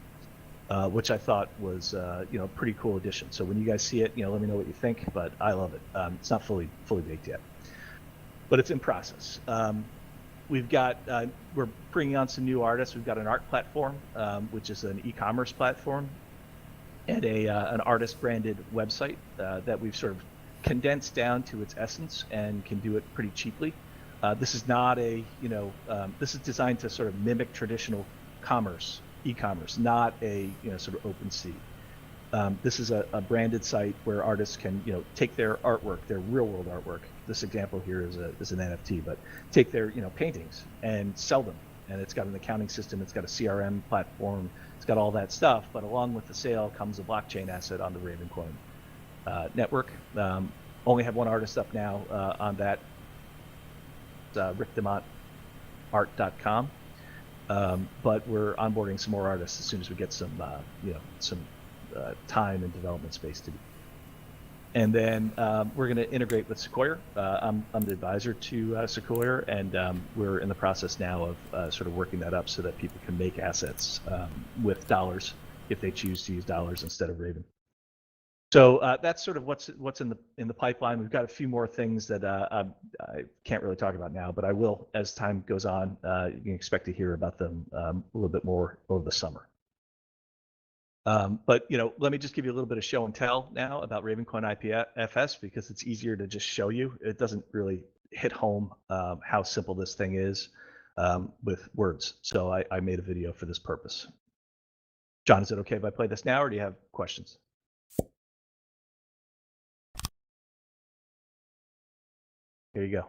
which I thought was a pretty cool addition. So when you guys see it, let me know what you think. But I love it. It's not fully baked yet, but it's in process. We've got we're bringing on some new artists. We've got an art platform, which is an e-commerce platform, and an artist branded website that we've sort of condensed down to its essence and can do it pretty cheaply. This is not a this is designed to sort of mimic traditional commerce, e-commerce, not a sort of OpenSea. This is a branded site where artists can take their artwork, their real world artwork. This example here is an NFT, but take their paintings and sell them. And it's got an accounting system, it's got a CRM platform, it's got all that stuff. But along with the sale comes a blockchain asset on the Ravencoin network. Only have one artist up now on that. rickdemontart.com. But we're onboarding some more artists as soon as we get some time and development space to do. And then we're going to integrate with Sequoia. I'm the advisor to Sequoia, and we're in the process now of sort of working that up so that people can make assets with dollars if they choose to use dollars instead of Raven. So that's sort of what's in the pipeline. We've got a few more things that I can't really talk about now, but I will as time goes on. You can expect to hear about them a little bit more over the summer. But let me just give you a little bit of show and tell now about Ravencoin IPFS, because it's easier to just show you. It doesn't really hit home how simple this thing is with words. So I made a video for this purpose. John, is it okay if I play this now, or do you have questions? Here you go.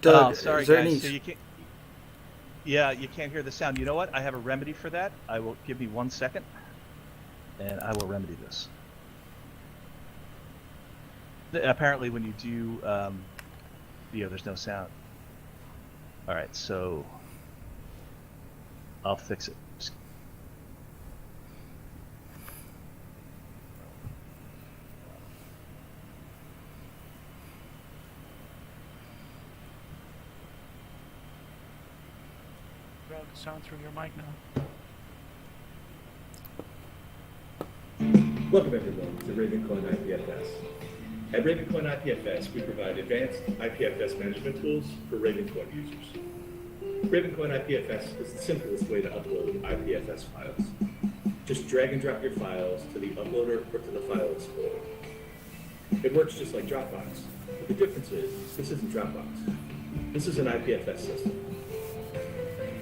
Doug, Oh, sorry is there guys. any? So you can't. Yeah, you can't hear the sound. You know what? I have a remedy for that. I will give me 1 second, and I will remedy this. Apparently, when you do video, there's no sound. All right, so I'll fix it. Sound through your mic now. Welcome everyone to Ravencoin IPFS. At Ravencoin IPFS, we provide advanced IPFS management tools for Ravencoin users. Ravencoin IPFS is the simplest way to upload IPFS files. Just drag and drop your files to the uploader or to the file explorer. It works just like Dropbox, but the difference is this isn't Dropbox. This is an IPFS system.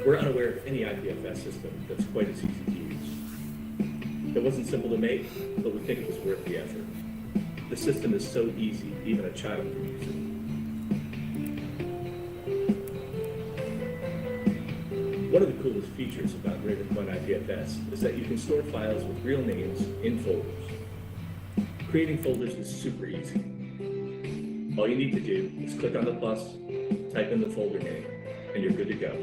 We're unaware of any IPFS system that's quite as easy to use. It wasn't simple to make, but we think it was worth the effort. The system is so easy, even a child can use it. One of the coolest features about Ravencoin IPFS is that you can store files with real names in folders. Creating folders is super easy. All you need to do is click on the plus, type in the folder name, and you're good to go.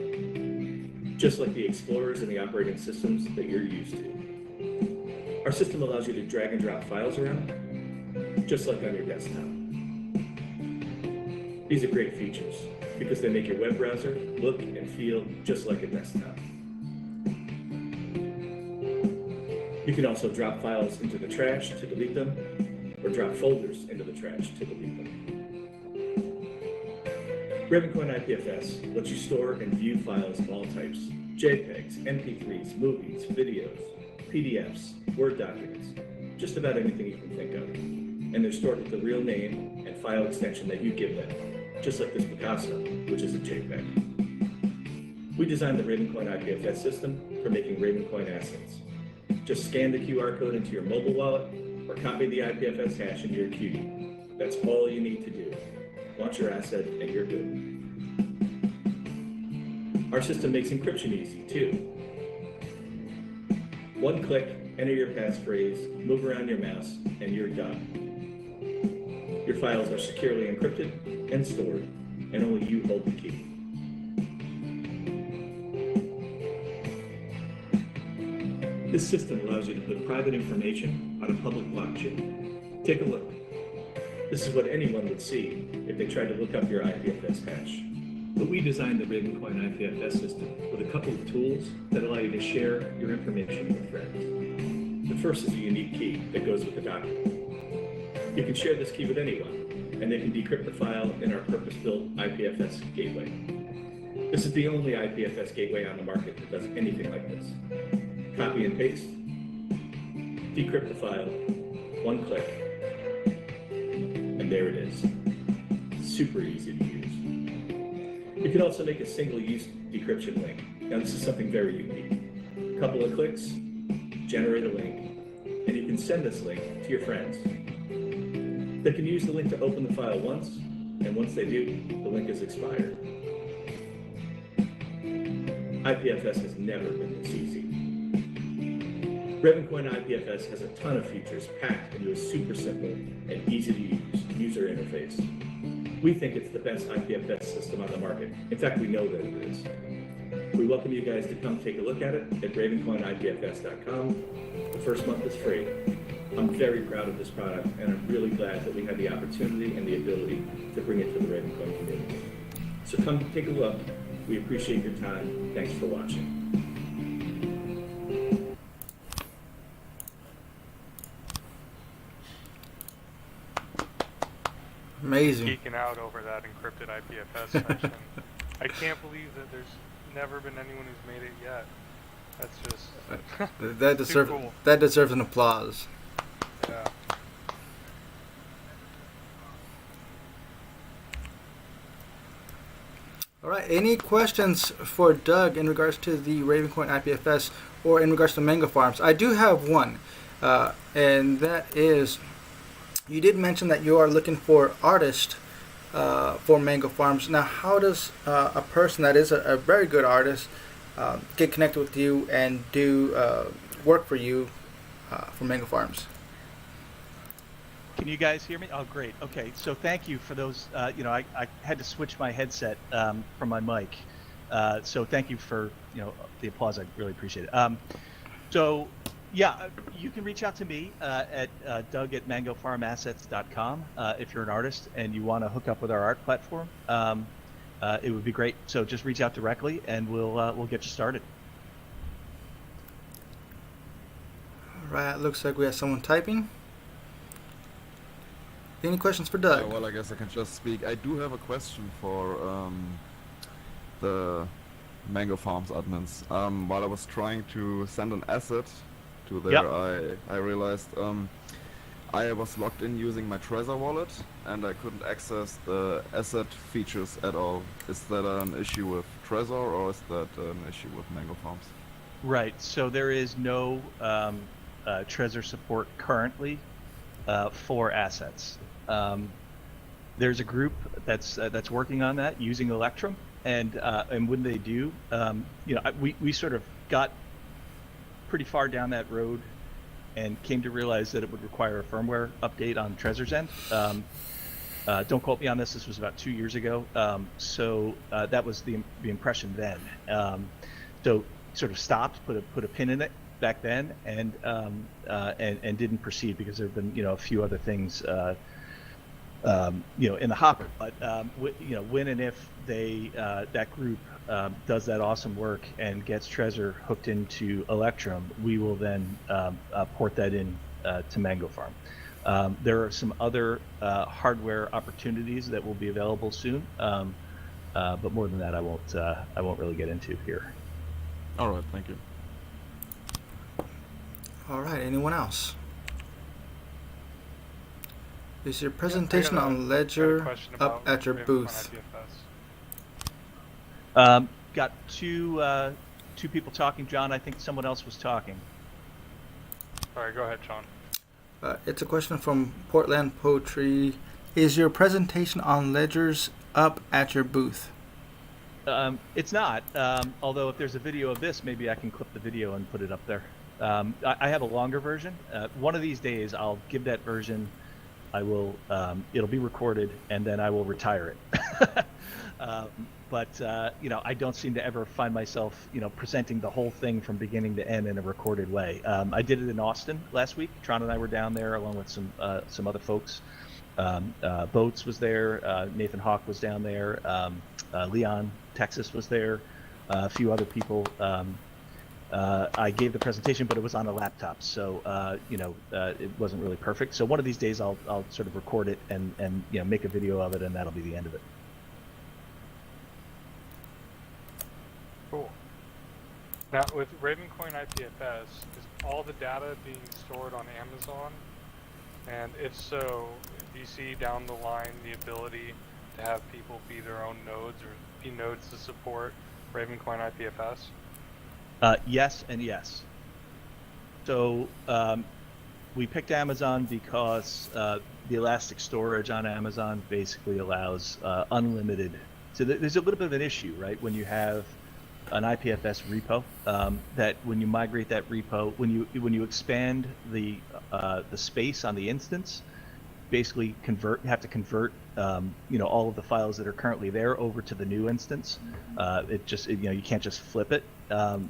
Just like the explorers and the operating systems that you're used to. Our system allows you to drag and drop files around, just like on your desktop. These are great features because they make your web browser look and feel just like a desktop. You can also drop files into the trash to delete them, or drop folders into the trash to delete them. Ravencoin IPFS lets you store and view files of all types: JPEGs, MP3s, movies, videos, PDFs, Word documents, just about anything you can think of. And they're stored with the real name and file extension that you give them, just like this Picasso, which is a JPEG. We designed the Ravencoin IPFS system for making Ravencoin assets. Just scan the QR code into your mobile wallet or copy the IPFS hash into your QD. That's all you need to do. Launch your asset and you're good. Our system makes encryption easy too. One click, enter your passphrase, move around your mouse, and you're done. Your files are securely encrypted and stored, and only you hold the key. This system allows you to put private information on a public blockchain. Take a look. This is what anyone would see if they tried to look up your IPFS hash. But we designed the Ravencoin IPFS system with a couple of tools that allow you to share your information with friends. The first is a unique key that goes with the document. You can share this key with anyone, and they can decrypt the file in our purpose-built IPFS gateway. This is the only IPFS gateway on the market that does anything like this. Copy and paste, decrypt the file, one click, and there it is. Super easy to use. You can also make a single-use decryption link. Now this is something very unique. A couple of clicks, generate a link, and you can send this link to your friends. They can use the link to open the file once, and once they do, the link is expired. IPFS has never been this easy. Ravencoin IPFS has a ton of features packed into a super simple and easy to use user interface. We think it's the best IPFS system on the market. In fact, we know that it is. We welcome you guys to come take a look at it at ravencoinipfs.com. The first month is free. I'm very proud of this product, and I'm really glad that we had the opportunity and the ability to bring it to the Ravencoin community. So come take a look. We appreciate your time. Thanks for watching. Amazing. Geeking out over that encrypted IPFS section. I can't believe that there's never been anyone who's made it yet. That's just that deserves an applause. Yeah. All right. Any questions for Doug in regards to the Ravencoin IPFS or in regards to MangoFarms? I do have one, and that is, you did mention that you are looking for artists for Mango Farms. Now, how does a person that is a very good artist get connected with you and do work for you for Mango Farms? Can you guys hear me? Oh, great. Okay, so thank you for those. I had to switch my headset from my mic. So thank you for the applause. I really appreciate it. You can reach out to me at Doug at MangoFarmAssets.com if you're an artist and you want to hook up with our art platform. It would be great. So just reach out directly and we'll get you started. All right, looks like we have someone typing. Any questions for Doug? Well, I guess I can just speak. I do have a question for the Mango Farms admins. While I was trying to send an asset to there, Yep. I realized I was logged in using my Trezor wallet and I couldn't access the asset features at all. Is that an issue with Trezor or is that an issue with Mango Farms? Right. So there is no Trezor support currently for assets. There's a group that's working on that using Electrum, and when they do, we sort of got pretty far down that road and came to realize that it would require a firmware update on Trezor's end. Don't quote me on this. This was about 2 years ago. So that was the impression then. So sort of stopped, put a pin in it back then, and didn't proceed because there have been a few other things in the hopper. But when and if they that group does that awesome work and gets Trezor hooked into Electrum, we will then port that in to MangoFarm. There are some other hardware opportunities that will be available soon, but more than that, I won't really get into here. All right, thank you. All right, anyone else? Is your presentation on Ledger up at your booth? Got two people talking. John, I think someone else was talking. Sorry, go ahead, Sean. It's a question from Portland Poetry. Is your presentation on Ledgers up at your booth? It's not, although if there's a video of this, maybe I can clip the video and put it up there. I have a longer version. One of these days, I'll give that version. I will. It'll be recorded, and then I will retire it. But I don't seem to ever find myself, presenting the whole thing from beginning to end in a recorded way. I did it in Austin last week. Tron and I were down there along with some other folks. Boats was there. Nathan Hawk was down there. Leon, Texas was there. A few other people. I gave the presentation, but it was on a laptop, so it wasn't really perfect. So one of these days, I'll sort of record it and make a video of it, and that'll be the end of it. Cool. Now, with Ravencoin IPFS, is all the data being stored on Amazon? And if so, do you see down the line the ability to have people be their own nodes or be nodes to support Ravencoin IPFS? Yes and yes. So we picked Amazon because the elastic storage on Amazon basically allows unlimited. So there's a little bit of an issue, right? When you have an IPFS repo, that when you migrate that repo, when you expand the space on the instance, basically have to convert all of the files that are currently there over to the new instance. You can't just flip it.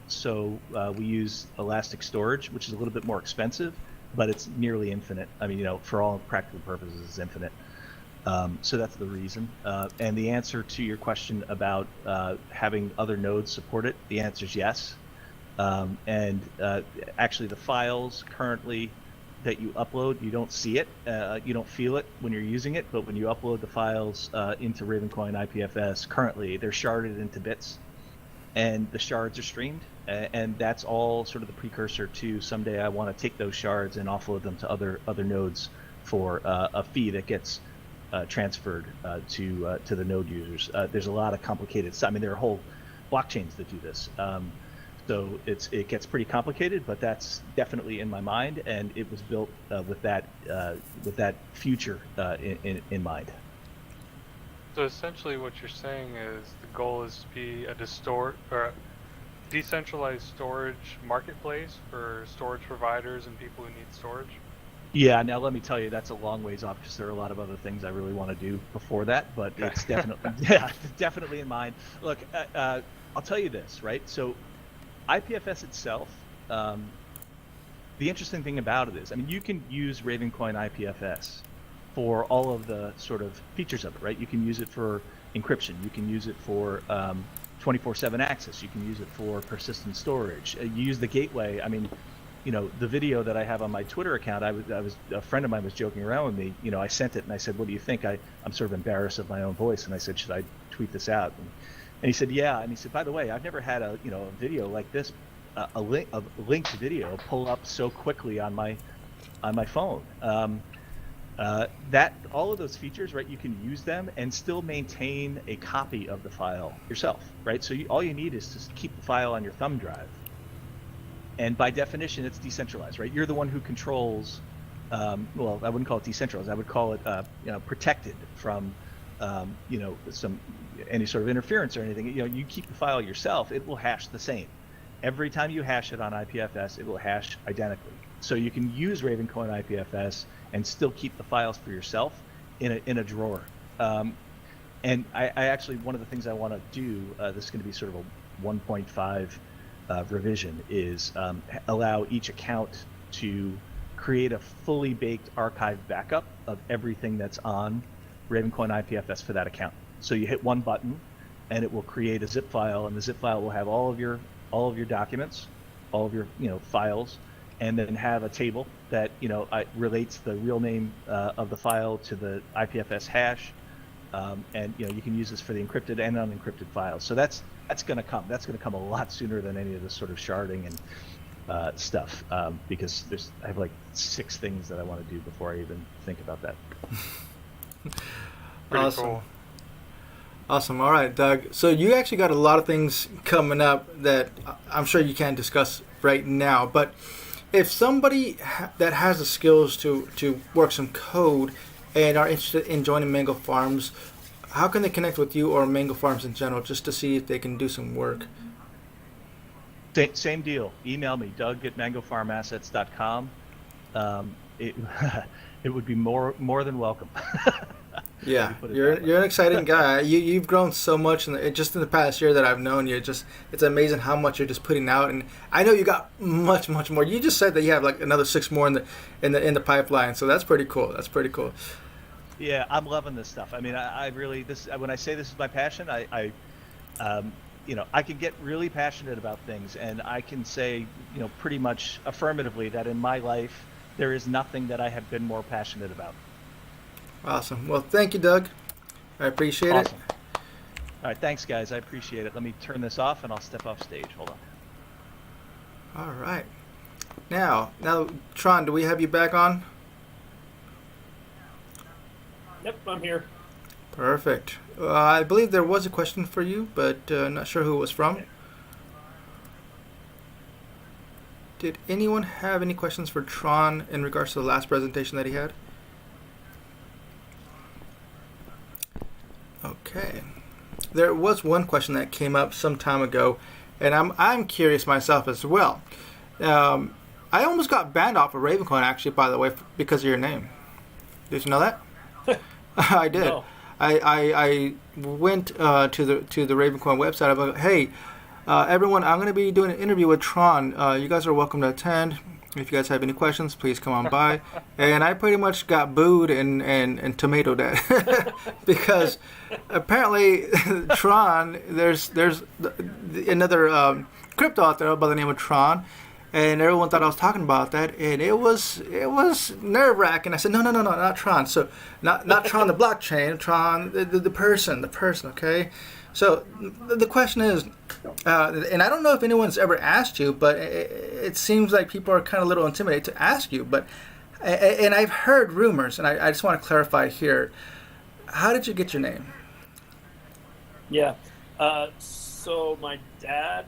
So we use elastic storage, which is a little bit more expensive, but it's nearly infinite. I mean, for all practical purposes, it's infinite. So that's the reason. And the answer to your question about having other nodes support it, the answer is yes. And actually, the files currently that you upload, you don't see it, you don't feel it when you're using it, but when you upload the files into Ravencoin IPFS, currently they're sharded into bits, and the shards are streamed, and that's all sort of the precursor to someday I want to take those shards and offload them to other nodes for a fee that gets transferred to the node users. There's a lot of complicated stuff. I mean, there are whole blockchains that do this. So it gets pretty complicated, but that's definitely in my mind, and it was built with that future in mind. So essentially, what you're saying is the goal is to be a decentralized storage marketplace for storage providers and people who need storage. Yeah, now let me tell you, that's a long ways off because there are a lot of other things I really want to do before that, but it's definitely, yeah, definitely in mind. Look, I'll tell you this, right? So IPFS itself, the interesting thing about it is, I mean, you can use Ravencoin IPFS for all of the sort of features of it, right? You can use it for encryption. You can use it for 24/7 access. You can use it for persistent storage. You use the gateway. I mean, you know, the video that I have on my Twitter account, I was a friend of mine was joking around with me. You know, I sent it and I said, "What do you think?" I'm sort of embarrassed of my own voice, and I said, "Should I tweet this out?" And he said, "Yeah." And he said, "By the way, I've never had a video like this, a linked video pull up so quickly on my phone." That all of those features, right? You can use them and still maintain a copy of the file yourself, right? So all you need is to keep the file on your thumb drive. And by definition, it's decentralized, right? You're the one who controls. Well, I wouldn't call it decentralized. I would call it, protected from, any sort of interference or anything. You know, you keep the file yourself. It will hash the same. Every time you hash it on IPFS, it will hash identically. So you can use Ravencoin IPFS and still keep the files for yourself in a drawer. And I actually, one of the things I want to do, this is going to be sort of a 1.5 revision, is allow each account to create a fully baked archive backup of everything that's on Ravencoin IPFS for that account. So you hit one button and it will create a zip file, and the zip file will have all of your documents, all of your files, and then have a table that relates the real name of the file to the IPFS hash, and you can use this for the encrypted and unencrypted files. So that's going to come. That's going to come a lot sooner than any of this sort of sharding and stuff, because I have like 6 things that I want to do before I even think about that. Pretty Awesome. cool. Awesome. All right, Doug. So you actually got a lot of things coming up that I'm sure you can't discuss right now. But if somebody that has the skills to work some code and are interested in joining MangoFarms, how can they connect with you or MangoFarms in general just to see if they can do some work? Same deal. Email me, doug@mangofarmassets.com. It would be more than welcome. Yeah, you're an exciting guy. You've grown so much just in the past year that I've known you. It's amazing how much you're just putting out, and I know you got much more. You just said that you have like another 6 more in the pipeline, so that's pretty cool. Yeah, I'm loving this stuff. I mean, I really when I say this is my passion, I can get really passionate about things, and I can say pretty much affirmatively that in my life there is nothing that I have been more passionate about. Awesome. Well, thank you, Doug. I appreciate it. All right, thanks, guys. I appreciate it. Let me turn this off, and I'll step off stage. Hold on. All right. Now, Tron, do we have you back on? Yep, I'm here. Perfect. I believe there was a question for you, but not sure who it was from. Did anyone have any questions for Tron in regards to the last presentation that he had? Okay. There was one question that came up some time ago, and I'm curious myself as well. I almost got banned off of Ravencoin, actually, by the way, because of your name. Did you know that? I did. No. I went to the Ravencoin website. I'm like, hey, everyone, I'm going to be doing an interview with Tron. You guys are welcome to attend. If you guys have any questions, please come on by. And I pretty much got booed and tomatoed at because apparently Tron, there's another crypto out there by the name of Tron, and everyone thought I was talking about that, and it was nerve-wracking. I said, no, not Tron. So not Tron the blockchain, Tron the person, okay? So the question is, and I don't know if anyone's ever asked you, but it seems like people are kind of a little intimidated to ask you. But and I've heard rumors, and I just want to clarify here. How did you get your name? Yeah. So my dad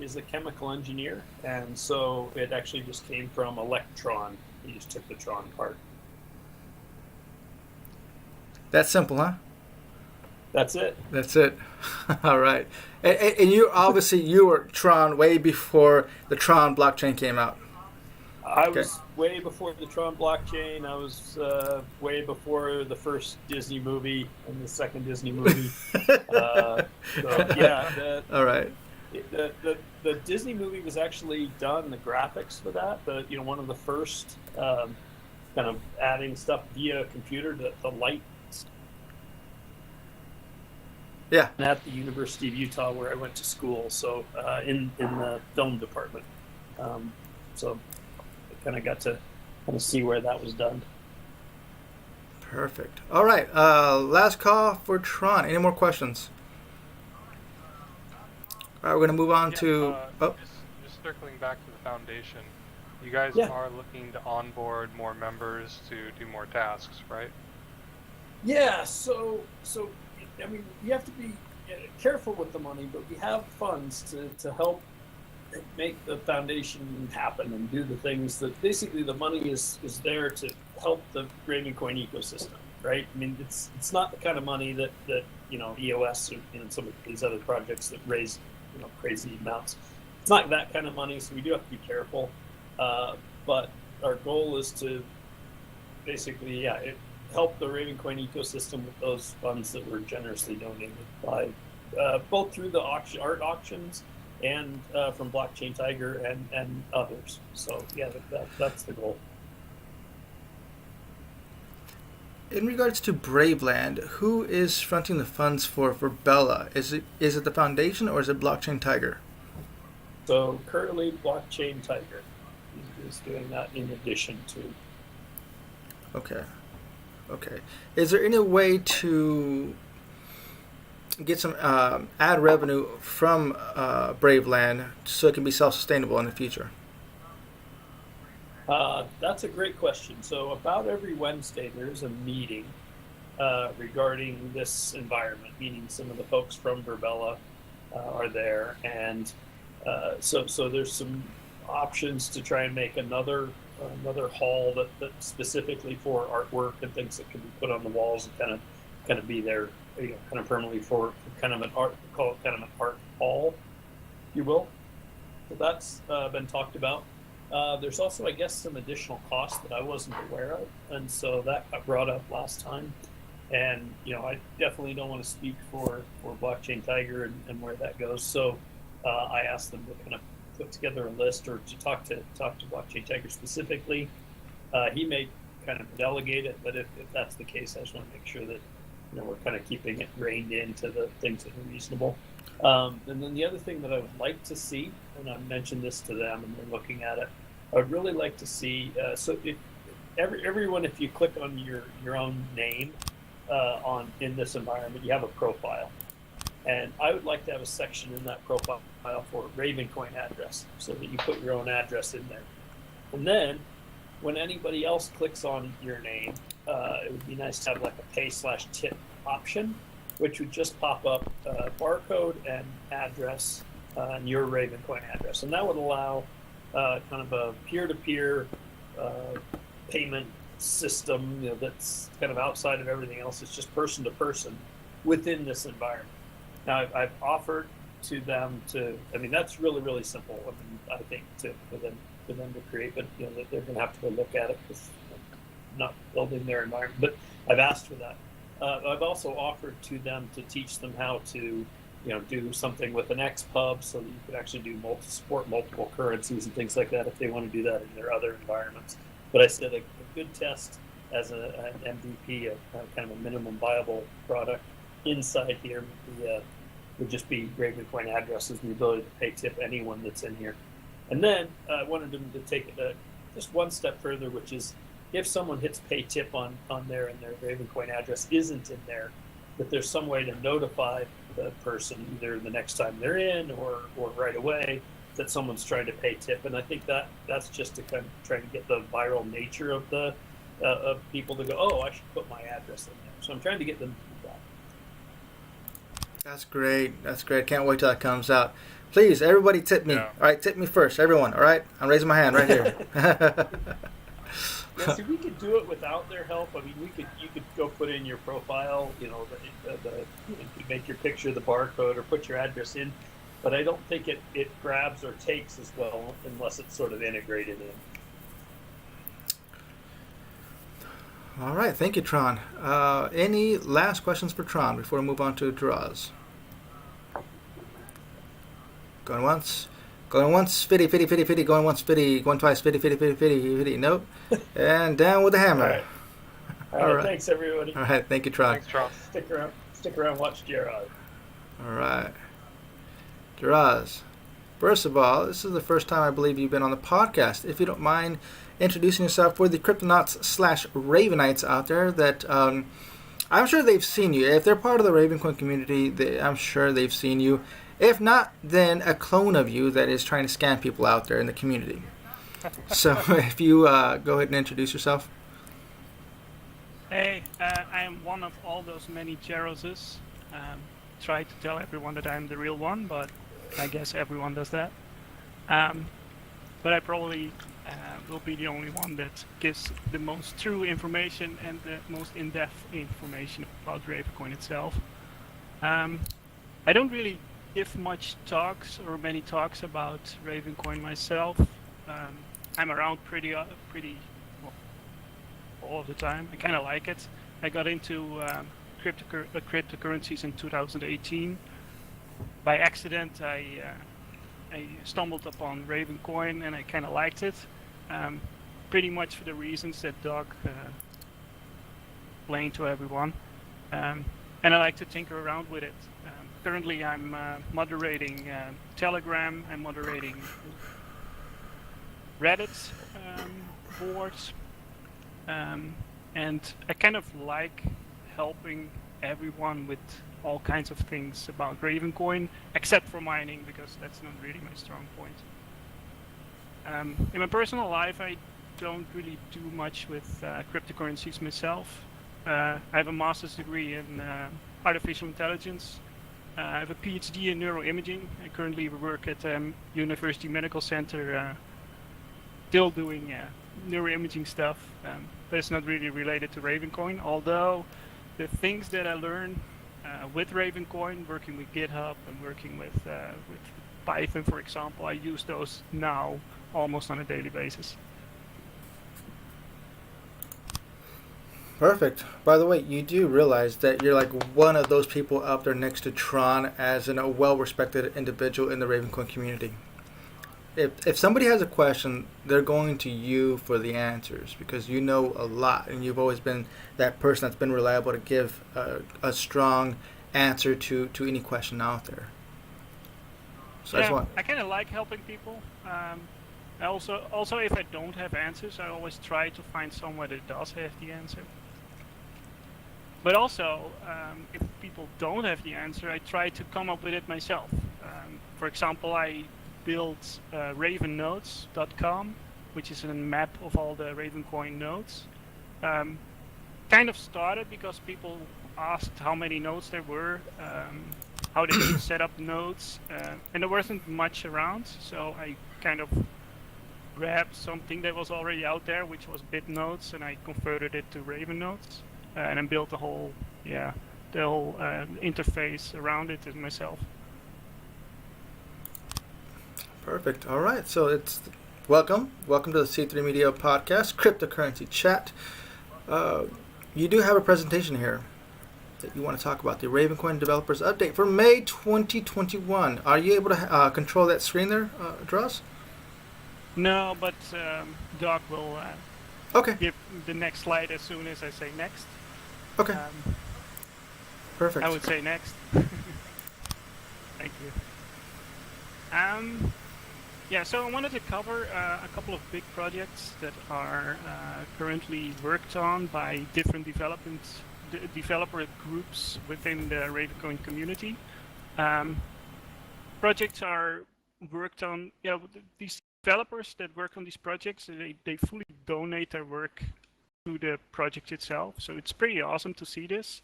is a chemical engineer, and so it actually just came from electron. He just took the Tron part. That's simple, huh? That's it. That's it. All right. And you were Tron way before the Tron blockchain came out. I was way before the Tron blockchain. I was way before the first Disney movie and the second Disney movie. All right. The Disney movie was actually done. The graphics for that, one of the first kind of adding stuff via computer. The light. Yeah. At the University of Utah, where I went to school, so in the film department. So I kind of got to see where that was done. Perfect. All right. Last call for Tron. Any more questions? All right, we're going to move on to... Just circling back to the foundation. You guys are looking to onboard more members to do more tasks, right? Yeah, so I mean, you have to be careful with the money, but we have funds to help make the foundation happen and do the things that basically the money is there to help the Ravencoin ecosystem, right? I mean, it's not the kind of money that EOS and some of these other projects that raise crazy amounts. It's not that kind of money, so we do have to be careful. But our goal is to basically, help the Ravencoin ecosystem with those funds that were generously donated by both through the art auctions and from Blockchain Tiger and others. So that's the goal. In regards to Braveland, who is fronting the funds for Bella? Is it the foundation or is it Blockchain Tiger? So currently Blockchain Tiger is doing that in addition to. Okay. Is there any way to get some ad revenue from Braveland so it can be self-sustainable in the future? That's a great question. So about every Wednesday, there's a meeting regarding this environment, meaning some of the folks from Verbella are there. And so there's some options to try and make another hall that specifically for artwork and things that can be put on the walls and kind of be there, kind of permanently for kind of an art, call it kind of an art hall, if you will. So that's been talked about. There's also, I guess, some additional costs that I wasn't aware of, and so that got brought up last time. And I definitely don't want to speak for Blockchain Tiger and where that goes. So I asked them to kind of put together a list or to talk to Blockchain Tiger specifically. He may kind of delegate it, but if that's the case, I just want to make sure that we're kind of keeping it reined into the things that are reasonable. And then the other thing that I would like to see, and I mentioned this to them and they're looking at it, I would really like to see, so if everyone, if you click on your own name in this environment, you have a profile. And I would like to have a section in that profile for Ravencoin address so that you put your own address in there. And then when anybody else clicks on your name, it would be nice to have like a pay/tip option, which would just pop up barcode and address and your Ravencoin address. And that would allow kind of a peer-to-peer payment system that's kind of outside of everything else. It's just person to person within this environment. Now, I've offered to them that's really, really simple. I think for them to create, but that they're going to have to go look at it because not building their environment. But I've asked for that. I've also offered to them to teach them how to, do something with an XPub so that you could actually support multiple currencies and things like that if they want to do that in their other environments. But I said a good test as an MVP, kind of a minimum viable product inside here would just be Ravencoin addresses and the ability to pay tip anyone that's in here. And then I wanted them to take it just one step further, which is if someone hits pay tip on there and their Ravencoin address isn't in there, that there's some way to notify the person either the next time they're in or right away that someone's trying to pay tip. And I think that's just to kind of try to get the viral nature of the of people to go, oh, I should put my address in there. So I'm trying to get them to do that. That's great. Can't wait till that comes out. Please, everybody tip me. Yeah. All right, tip me first, everyone. All right, I'm raising my hand right here. Yeah, see, we could do it without their help. I mean, you could go put in your profile, you could make your picture the barcode or put your address in, but I don't think it grabs or takes as well unless it's sort of integrated in. All right, thank you, Tron. Any last questions for Tron before we move on to Jeroz? Going once. Going once, fitty, going once, fitty, going twice, fitty, nope. And down with the hammer. All right. Thanks, everybody. All right, thank you, Tron. Thanks, Tron. Stick around, watch Jeroz. All right. Jeroz, first of all, this is the first time I believe you've been on the podcast. If you don't mind introducing yourself for the Cryptonauts / Ravenites out there that I'm sure they've seen you. If they're part of the Ravencoin community, I'm sure they've seen you. If not, then a clone of you that is trying to scam people out there in the community. So if you go ahead and introduce yourself. Hey, I am one of all those many Jerozes. Try to tell everyone that I'm the real one, but I guess everyone does that. But I probably will be the only one that gives the most true information and the most in-depth information about Ravencoin itself. I don't really give much talks or many talks about Ravencoin myself. I'm around pretty well, all of the time. I kind of like it. I got into cryptocurrencies in 2018. By accident, I stumbled upon Ravencoin and I kind of liked it. Pretty much for the reasons that Doug explained to everyone. And I like to tinker around with it. Currently, I'm moderating Telegram. I'm moderating Reddit boards. And I kind of like helping everyone with all kinds of things about Ravencoin, except for mining, because that's not really my strong point. In my personal life, I don't really do much with cryptocurrencies myself. I have a master's degree in artificial intelligence. I have a PhD in neuroimaging. I currently work at University Medical Center, still doing neuroimaging stuff, but it's not really related to Ravencoin, although the things that I learn with Ravencoin, working with GitHub and working with Python, for example, I use those now almost on a daily basis. Perfect. By the way, you do realize that you're like one of those people up there next to Tron as a well-respected individual in the Ravencoin community. If somebody has a question, they're going to you for the answers because you know a lot and you've always been that person that's been reliable to give a strong answer to any question out there. So yeah, I kind of like helping people. I also if I don't have answers, I always try to find someone that does have the answer. But also, if people don't have the answer, I try to come up with it myself. For example, I built ravennodes.com, which is a map of all the Ravencoin nodes. Kind of started because people asked how many nodes there were, how they could set up nodes, and there wasn't much around, so I kind of grabbed something that was already out there, which was BitNodes, and I converted it to Raven nodes, and then built the whole interface around it myself. Perfect. All right. So it's welcome to the C3 Media podcast, Cryptocurrency Chat. You do have a presentation here that you want to talk about, the Ravencoin Developers Update for May 2021. Are you able to control that screen there, Jeroz? No, but Doug will okay. give the next slide as soon as I say next. Okay. Perfect. I would say next. Thank you. Yeah, so I wanted to cover a couple of big projects that are currently worked on by different developer groups within the Ravencoin community. Projects are worked on, these developers that work on these projects, they fully donate their work to the project itself. So it's pretty awesome to see this.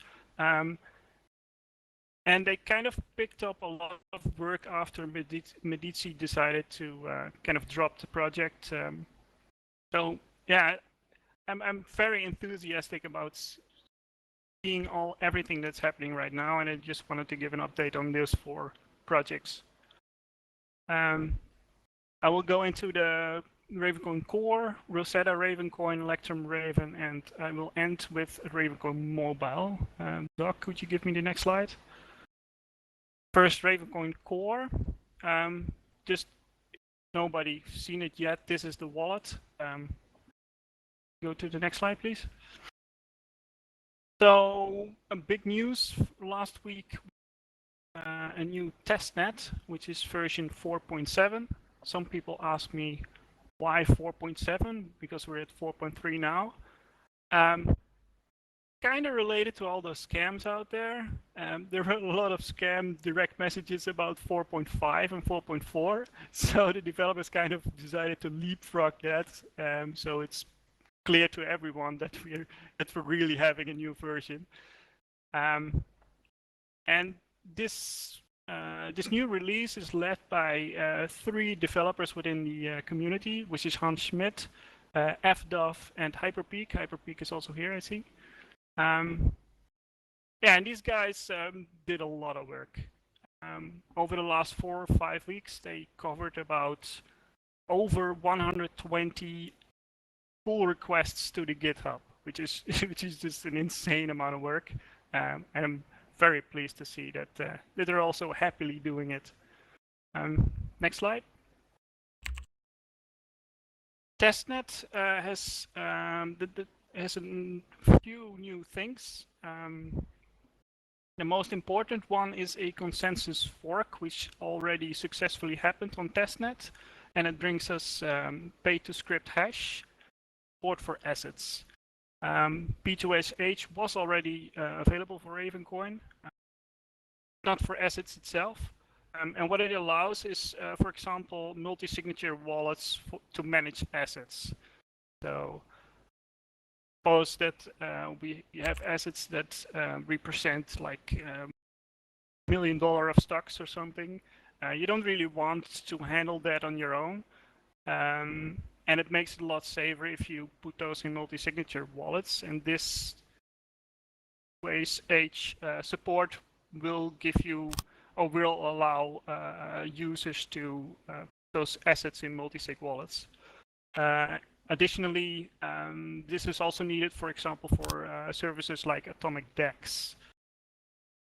And they kind of picked up a lot of work after Medici decided to kind of drop the project. So yeah, I'm very enthusiastic about seeing everything that's happening right now, and I just wanted to give an update on these 4 projects. I will go into the Ravencoin Core, Rosetta Ravencoin, Electrum Raven, and I will end with Ravencoin Mobile. Doug, could you give me the next slide? First, Ravencoin Core. Just nobody seen it yet. This is the wallet. Go to the next slide, please. So, big news last week. A new testnet, which is version 4.7. Some people ask me why 4.7, because we're at 4.3 now. Kind of related to all those scams out there. There were a lot of scam direct messages about 4.5 and 4.4, so the developers kind of decided to leapfrog that. So it's clear to everyone that we're really having a new version. And this new release is led by 3 developers within the community, which is Hans Schmidt, FDOF, and Hyperpeak. Hyperpeak is also here, I see. Yeah, and these guys did a lot of work. Over the last 4 or 5 weeks, they covered about over 120 pull requests to the GitHub, which is just an insane amount of work. And I'm very pleased to see that they're also happily doing it. Next slide. Testnet has a few new things. The most important one is a consensus fork, which already successfully happened on testnet, and it brings us pay-to-script hash support for assets. P2SH was already available for Ravencoin, not for assets itself. And what it allows is, for example, multi-signature wallets to manage assets. So suppose that we have assets that represent like $1 million of stocks or something. You don't really want to handle that on your own. And it makes it a lot safer if you put those in multi-signature wallets. And this P2SH support will give you, or will allow users to put those assets in multi-sig wallets. Additionally, this is also needed, for example, for services like Atomic DEX,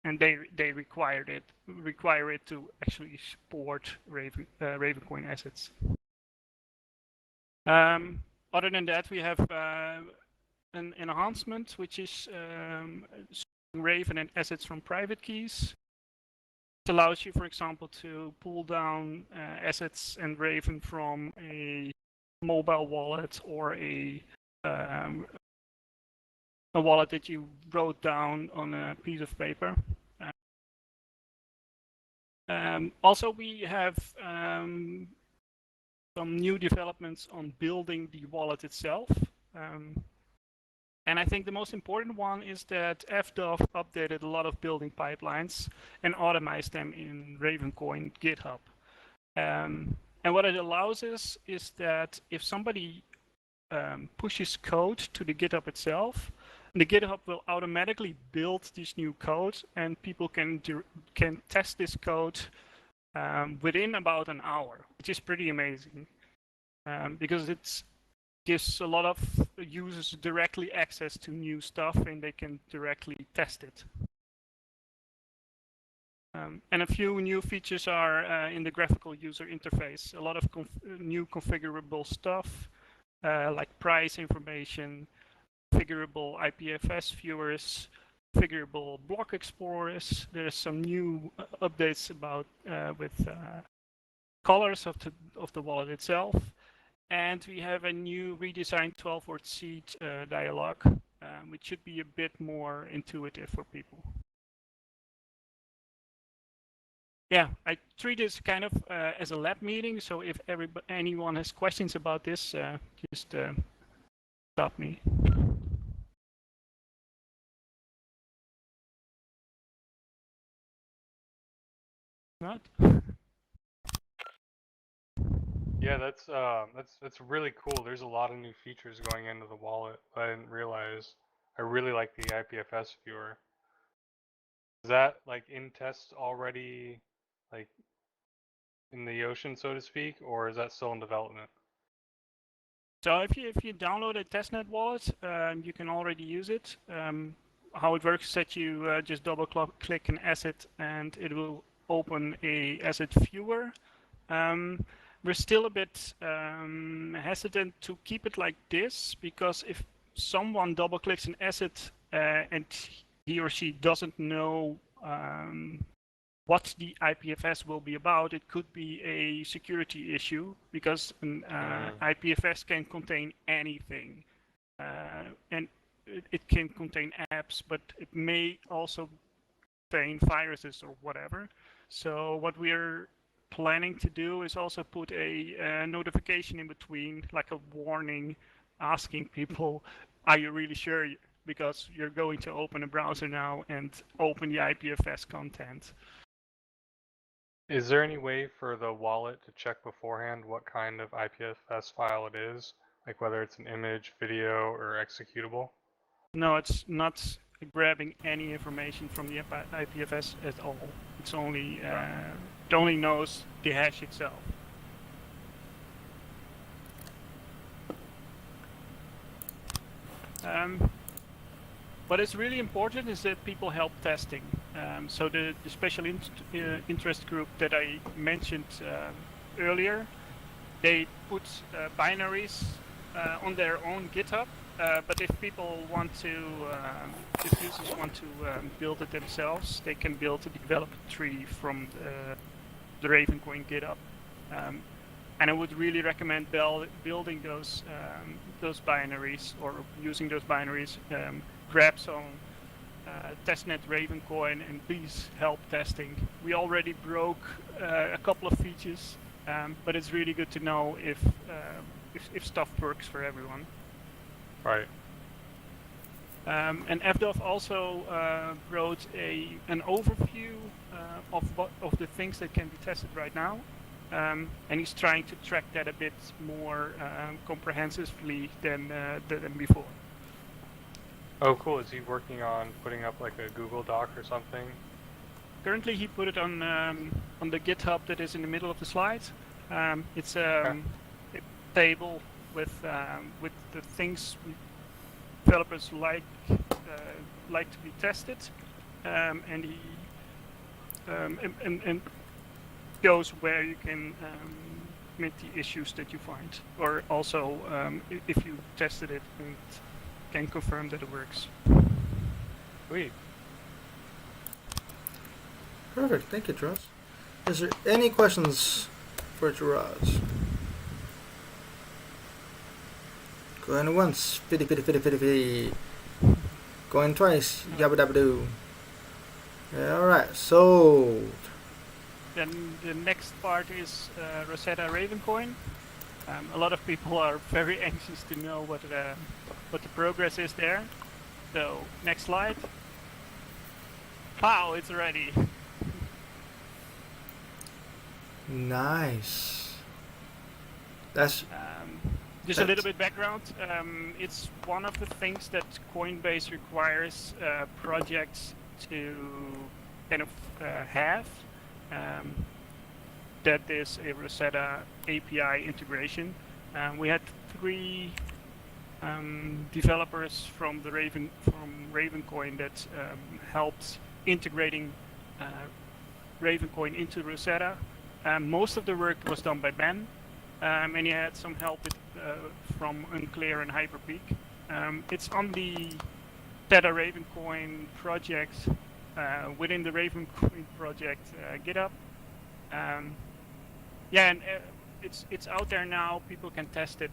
and they require it to actually support Ravencoin assets. Other than that, we have an enhancement, which is Raven and assets from private keys. It allows you, for example, to pull down assets and Raven from a mobile wallet or a wallet that you wrote down on a piece of paper. Also, we have some new developments on building the wallet itself. And I think the most important one is that FDOF updated a lot of building pipelines and automized them in Ravencoin GitHub. And what it allows us is that if somebody pushes code to the GitHub itself, the GitHub will automatically build this new code, and people can test this code within about an hour, which is pretty amazing, because it gives a lot of users directly access to new stuff, and they can directly test it. And a few new features are in the graphical user interface. A lot of new configurable stuff, like price information, configurable IPFS viewers, configurable block explorers. There's some new updates about with colors of the wallet itself, and we have a new redesigned 12-word seed dialog, which should be a bit more intuitive for people. Yeah, I treat this kind of as a lab meeting, so if anyone has questions about this, just stop me. Not? Yeah, that's really cool. There's a lot of new features going into the wallet I didn't realize. I really like the IPFS viewer. Is that like in test already, like in the ocean, so to speak, or is that still in development? So if you download a testnet wallet, you can already use it. How it works is that you just double-click an asset and it will open a asset viewer. We're still a bit hesitant to keep it like this because if someone double-clicks an asset and he or she doesn't know what the IPFS will be about, it could be a security issue because an IPFS can contain anything. And it can contain apps, but it may also contain viruses or whatever. So what we're planning to do is also put a notification in between, like a warning, asking people, are you really sure? Because you're going to open a browser now and open the IPFS content. Is there any way for the wallet to check beforehand what kind of IPFS file it is? Like whether it's an image, video, or executable? No, it's not grabbing any information from the IPFS at all. It's only it only knows the hash itself. What is really important is that people help testing. So the special interest group that I mentioned earlier, they put binaries on their own GitHub. But if people want to, if users want to build it themselves, they can build a development tree from the Ravencoin GitHub. And I would really recommend building those binaries or using those binaries. Grab some testnet Ravencoin and please help testing. We already broke a couple of features, but it's really good to know if stuff works for everyone. Right. And FDOF also wrote an overview of the things that can be tested right now, and he's trying to track that a bit more comprehensively than before. Oh, cool. Is he working on putting up like a Google Doc or something? Currently, he put it on the GitHub that is in the middle of the slides. It's a table with the things developers like to be tested, and he and shows where you can commit the issues that you find, or also if you tested it and can confirm that it works. Sweet. Perfect. Thank you, Jeroz. Is there any questions for Jeroz? Going once, fitty. Going twice, yabba dabba doo. Alright, sold. Then the next part is Rosetta Ravencoin. A lot of people are very anxious to know what the progress is there. So next slide. Wow, it's ready. Nice. That's just a little bit background. It's one of the things that Coinbase requires projects to kind of have. That is a Rosetta API integration. We had 3 developers from Ravencoin that helped integrating Ravencoin into Rosetta. Most of the work was done by Ben, and he had some help from Unclear and Hyperpeak. It's on the Theta Ravencoin project within the Ravencoin project GitHub. And it's out there now. People can test it.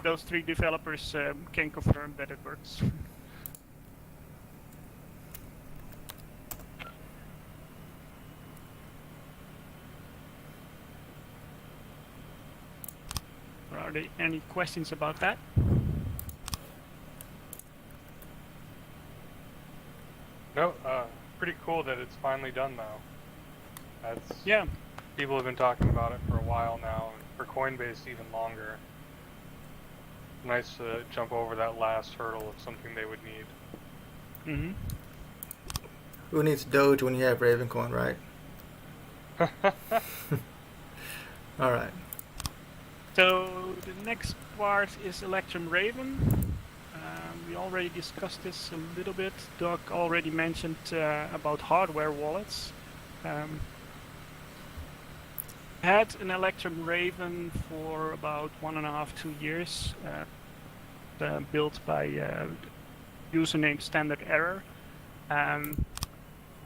Those 3 developers can confirm that it works. Are there any questions about that? No, pretty cool that it's finally done though. That's Yeah. People have been talking about it for a while now, and for Coinbase even longer. Nice to jump over that last hurdle of something they would need. Mm-hmm. Who needs Doge when you have Ravencoin, right? All right. So the next part is Electrum Raven. We already discussed this a little bit. Doug already mentioned about hardware wallets. Had an Electrum Raven for about 1.5–2 years, built by username Standard Error.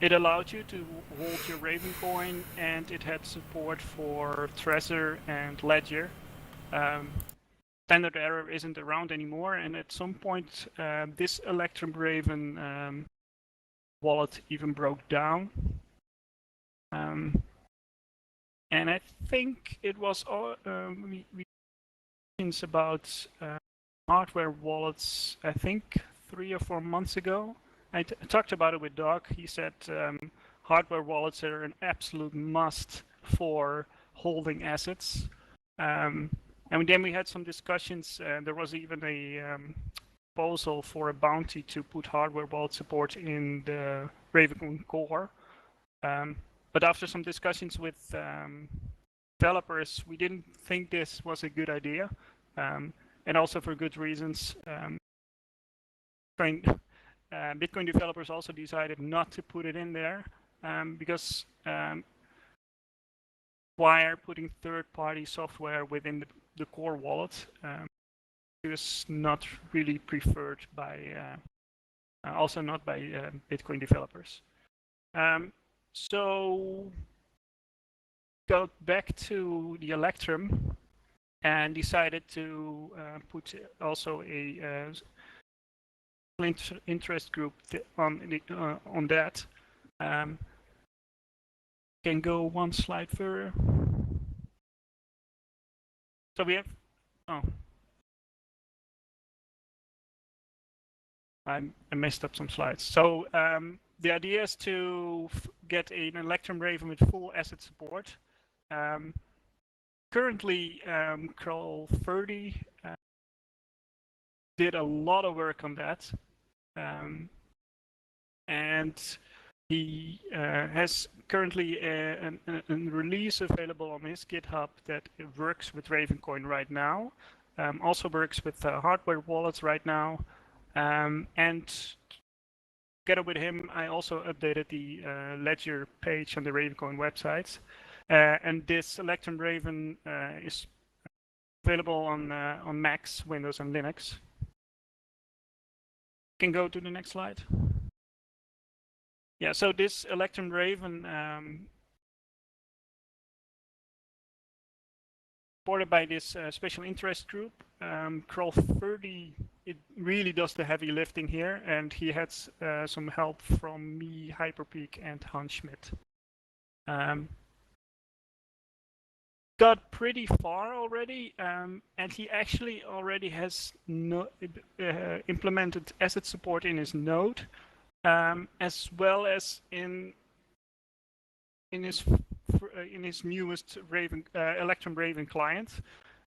It allowed you to hold your Ravencoin, and it had support for Trezor and Ledger. Standard Error isn't around anymore, and at some point this Electrum Raven wallet even broke down. And I think it was we about hardware wallets, I think 3 or 4 months ago. I talked about it with Doug. He said hardware wallets are an absolute must for holding assets. And then we had some discussions. There was even a proposal for a bounty to put hardware wallet support in the Ravencoin core. But after some discussions with developers, we didn't think this was a good idea, and also for good reasons. Bitcoin developers also decided not to put it in there because require putting third-party software within the core wallet is not really preferred by, also not by Bitcoin developers. So got back to the Electrum and decided to put also a interest group on that. Can go one slide further. So we have, I messed up some slides. So the idea is to get an Electrum Raven with full asset support. Currently, Curl 30 did a lot of work on that. And he has currently a release available on his GitHub that works with Ravencoin right now. Also works with hardware wallets right now. And together with him, I also updated the Ledger page on the Ravencoin website. And this Electrum Raven is available on Macs, Windows, and Linux. Can go to the next slide. Yeah, so this Electrum Raven supported by this special interest group. Curl 30, it really does the heavy lifting here, and he had some help from me, Hyperpeak, and Hans Schmidt. Got pretty far already, and he actually already has implemented asset support in his node, as well as in his newest Electrum Raven client.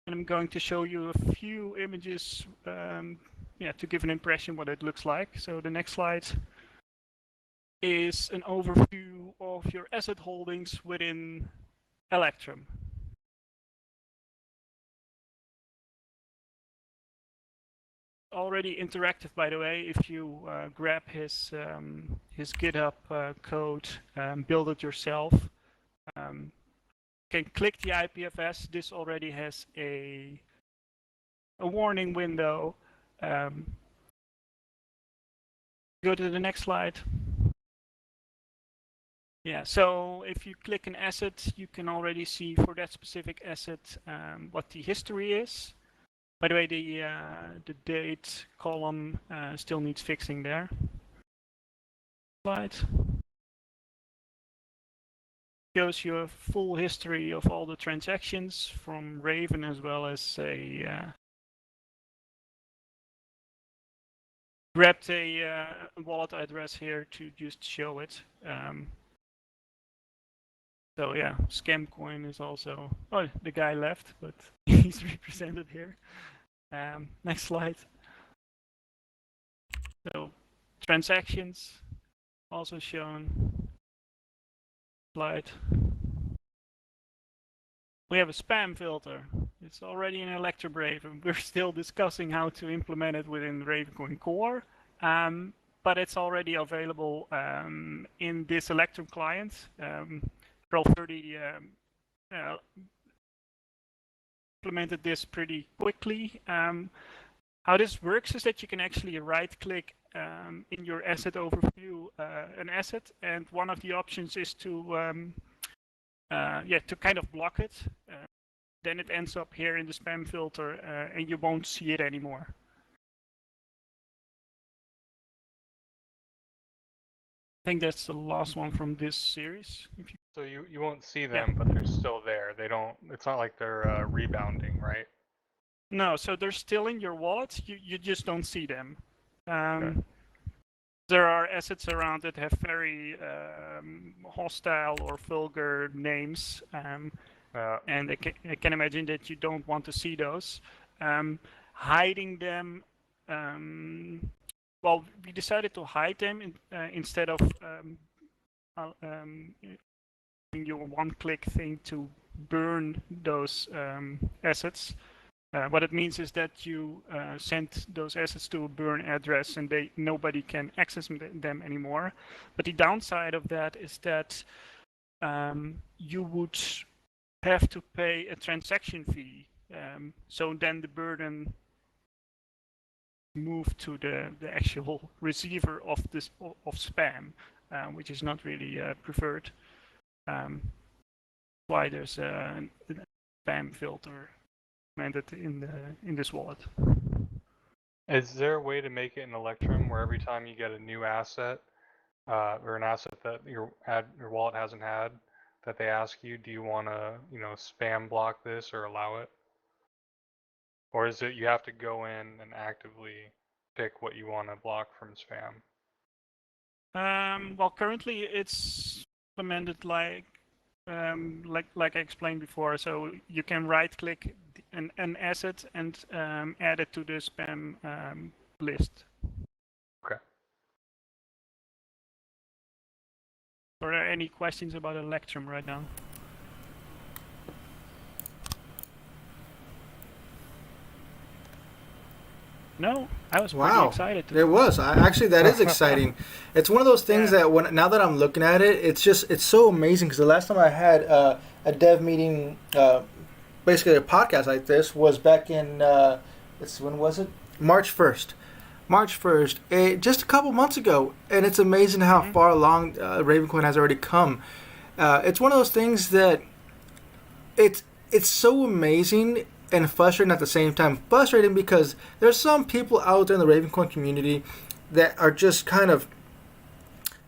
And I'm going to show you a few images, to give an impression what it looks like. So the next slide is an overview of your asset holdings within Electrum. Already interactive, by the way. If you grab his GitHub code, build it yourself. Can click the IPFS. This already has a warning window. Go to the next slide. Yeah, so if you click an asset, you can already see for that specific asset what the history is. By the way, the date column still needs fixing there. Slide. Shows you a full history of all the transactions from Raven, as well as a grabbed a wallet address here to just show it. So yeah, Scamcoin is also. Oh, the guy left, but he's represented here. Next slide. So transactions also shown. Slide. We have a spam filter. It's already in Electrobrave, and we're still discussing how to implement it within Ravencoin Core. But it's already available in this Electrum client. Pro30 implemented this pretty quickly. How this works is that you can actually right-click in your asset overview an asset, and one of the options is to to kind of block it. Then it ends up here in the spam filter, and you won't see it anymore. I think that's the last one from this series. So you won't see them, but they're still there. They don't. It's not like they're rebounding, right? No, so they're still in your wallet. You just don't see them. Okay. There are assets around that have very hostile or vulgar names, and I can imagine that you don't want to see those. Hiding them. Well, we decided to hide them instead of using your one-click thing to burn those assets. What it means is that you send those assets to a burn address, and nobody can access them anymore. But the downside of that is that you would have to pay a transaction fee. So then the burden move to the actual receiver of spam, which is not really preferred. Why there's a spam filter implemented in this wallet. Is there a way to make it in Electrum where every time you get a new asset or an asset that your wallet hasn't had, that they ask you, do you want to spam block this or allow it? Or is it you have to go in and actively pick what you want to block from spam? Well, currently it's implemented like I explained before. So you can right-click an asset and add it to the spam list. Okay. Are there any questions about Electrum right now? No, I was pretty excited. It was. Actually, that is exciting. It's one of those things that now that I'm looking at it, it's so amazing, because the last time I had a dev meeting, basically a podcast like this, was back in, when was it? March 1st. March 1st, just a couple months ago. And it's amazing how far along Ravencoin has already come. It's one of those things that it's so amazing and frustrating at the same time. Frustrating because there's some people out there in the Ravencoin community that are just kind of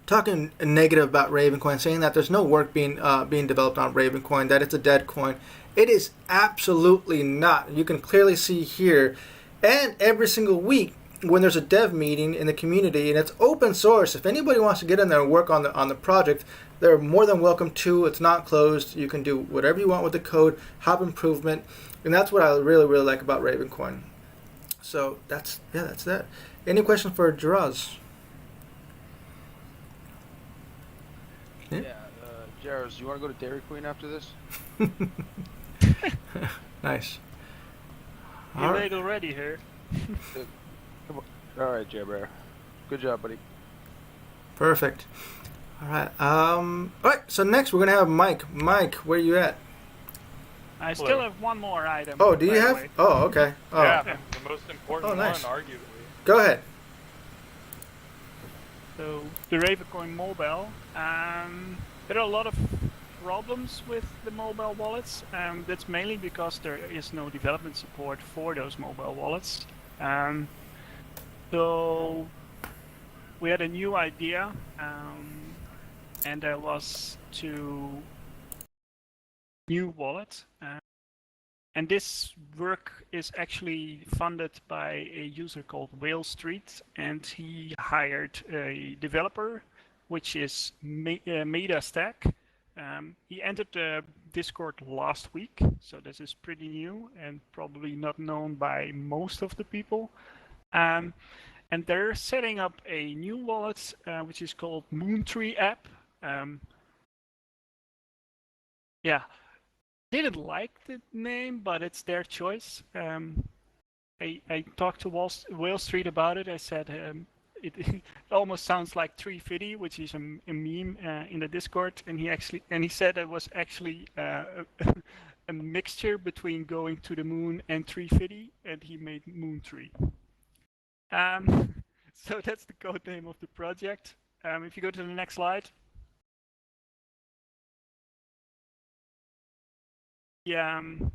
talking negative about Ravencoin, saying that there's no work being developed on Ravencoin, that it's a dead coin. It is absolutely not. You can clearly see here, and every single week when there's a dev meeting in the community, and it's open source, if anybody wants to get in there and work on the project, they're more than welcome to. It's not closed. You can do whatever you want with the code, hop improvement. And that's what I really, really like about Ravencoin. So that's that. Any questions for Jeroz? Yeah, Jeroz, you want to go to Dairy Queen after this? Nice. You're late already here. Come on. All right, Jabber. Good job, buddy. Perfect. All right. All right. So next we're gonna have Mike. Mike, where you at? I still have one more item. Oh, do you have? Oh, okay. Oh. Yeah, the most important nice. one, arguably. Go ahead. So the Ravencoin mobile. There are a lot of problems with the mobile wallets. That's mainly because there is no development support for those mobile wallets. So we had a new idea, and that was to new wallet. And this work is actually funded by a user called Whale Street, and he hired a developer, which is MetaStack. He entered the Discord last week, so this is pretty new and probably not known by most of the people. And they're setting up a new wallet, which is called Moontree app. Yeah, didn't like the name, but it's their choice. I talked to Wall Street about it. I said it almost sounds like Tree Fitty, which is a meme in the Discord, and he said it was actually a mixture between going to the moon and Tree Fitty, and he made Moontree. So that's the code name of the project. If you go to the next slide. The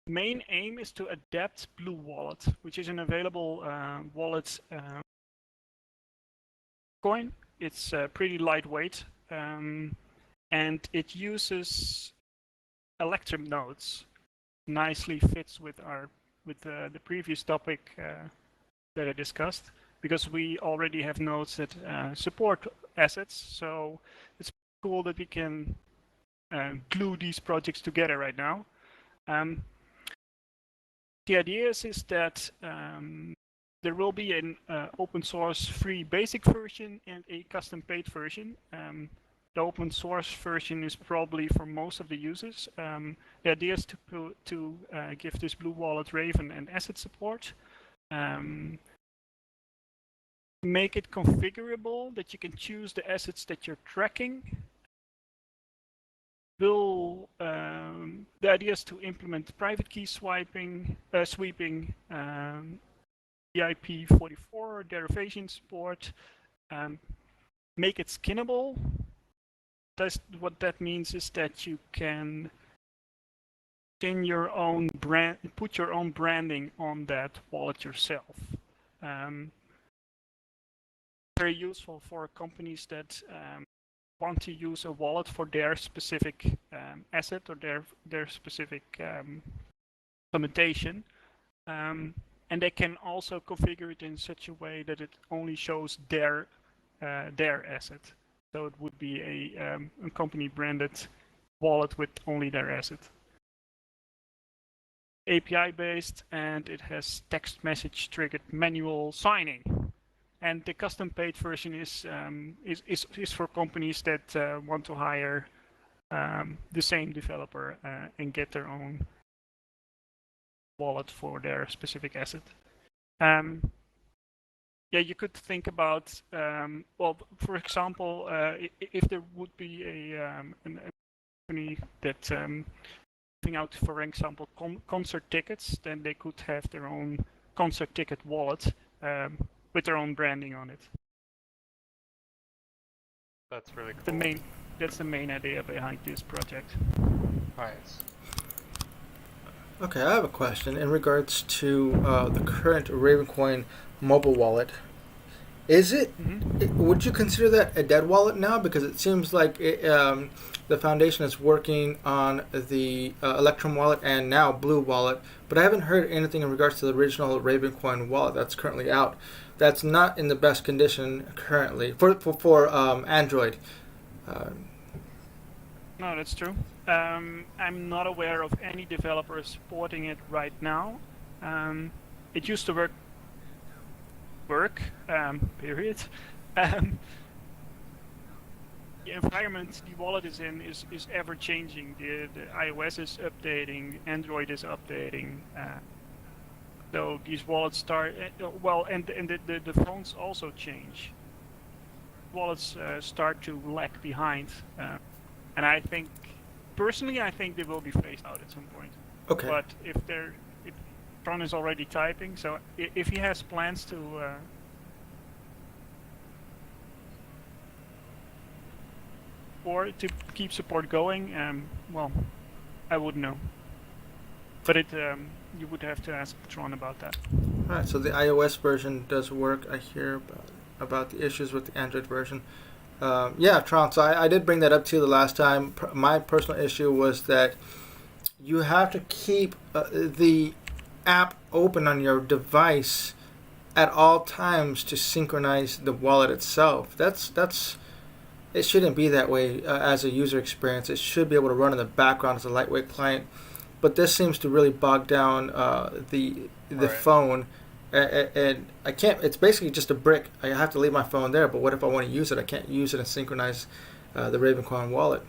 main aim is to adapt Blue Wallet, which is an available wallet coin. It's pretty lightweight, and it uses Electrum nodes. Nicely fits with the previous topic that I discussed, because we already have nodes that support assets. So it's cool that we can glue these projects together right now. The idea is that there will be an open source free basic version and a custom paid version. The open source version is probably for most of the users. The idea is to give this Blue Wallet Raven and asset support. Make it configurable that you can choose the assets that you're tracking. The idea is to implement private key sweeping, IP44 derivation support, make it skinnable. What that means is that you can put your own branding on that wallet yourself. Very useful for companies that want to use a wallet for their specific asset or their specific implementation, and they can also configure it in such a way that it only shows their asset. So it would be a company branded wallet with only their asset. API based, and it has text message triggered manual signing. And the custom paid version is for companies that want to hire the same developer and get their own wallet for their specific asset. Yeah, you could think about, well, for example, if there would be a company that giving out, for example, concert tickets, then they could have their own concert ticket wallet with their own branding on it. That's really cool. That's the main idea behind this project. Nice. Okay, I have a question in regards to the current Ravencoin mobile wallet. Is it? Would you consider that a dead wallet now? Because it seems like the foundation is working on the Electrum wallet and now Blue wallet, but I haven't heard anything in regards to the original Ravencoin wallet that's currently out. That's not in the best condition currently for Android. No, that's true. I'm not aware of any developer supporting it right now. It used to work, period. The environment the wallet is in is ever changing. The iOS is updating, Android is updating. So these wallets start and the phones also change. Wallets start to lag behind, and I think personally they will be phased out at some point. Okay. But if Tron is already typing, so if he has plans to or to keep support going, well, I wouldn't know. But you would have to ask Tron about that. Alright, so the iOS version does work. I hear about the issues with the Android version. Yeah, Tron, so I did bring that up to you the last time. My personal issue was that you have to keep the app open on your device at all times to synchronize the wallet itself. That's it shouldn't be that way as a user experience. It should be able to run in the background as a lightweight client. But this seems to really bog down the phone, and I can't. It's basically just a brick. I have to leave my phone there. But what if I want to use it? I can't use it and synchronize the Ravencoin wallet.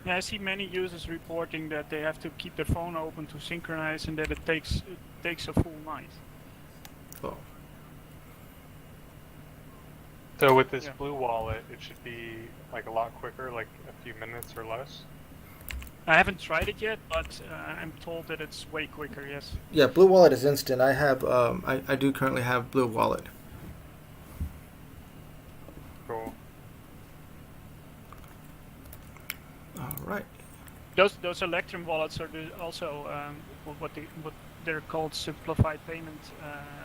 Yeah, I see many users reporting that they have to keep their phone open to synchronize, and that it takes a full night. Oh. So with this blue wallet, it should be like a lot quicker, like a few minutes or less. I haven't tried it yet, but I'm told that it's way quicker. Yes. Yeah, Blue Wallet is instant. I have I do currently have Blue Wallet. Cool. All right. Those Electrum wallets are also what they're called simplified payment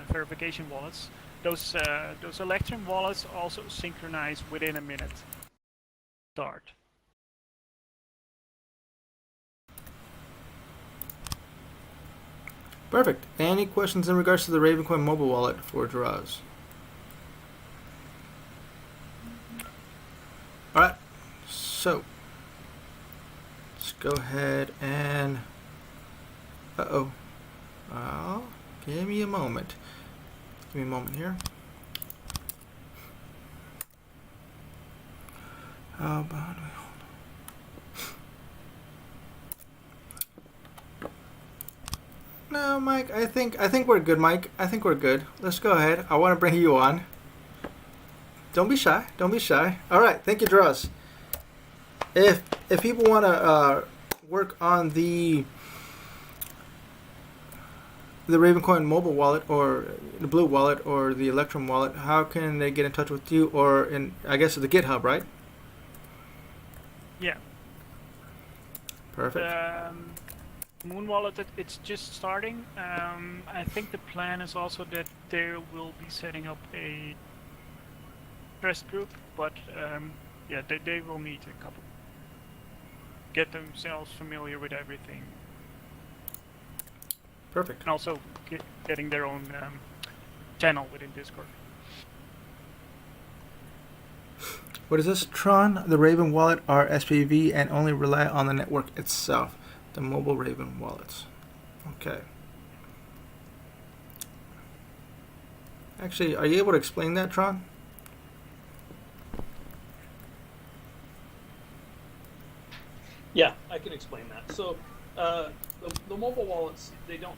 verification wallets. Those Electrum wallets also synchronize within a minute. Start. Perfect. Any questions in regards to the Ravencoin mobile wallet for Jeroz? All right. So let's go ahead and. Give me a moment. Give me a moment here. How about we No, Mike, I think we're good, Mike. I think we're good. Let's go ahead. I want to bring you on. Don't be shy. Don't be shy. All right. Thank you, Jeroz. If people want to work on the Ravencoin mobile wallet or the Blue wallet or the Electrum wallet, how can they get in touch with you, or in, I guess, the GitHub, right? Yeah. Perfect. Moon wallet, it's just starting. I think the plan is also that they will be setting up a press group, but yeah, they will need a couple. Get themselves familiar with everything. Perfect. And also getting their own channel within Discord. What is this? Tron, the Raven wallet are SPV and only rely on the network itself. The mobile Raven wallets. Okay. Actually, are you able to explain that, Tron? Yeah, I can explain that. So, the mobile wallets, they don't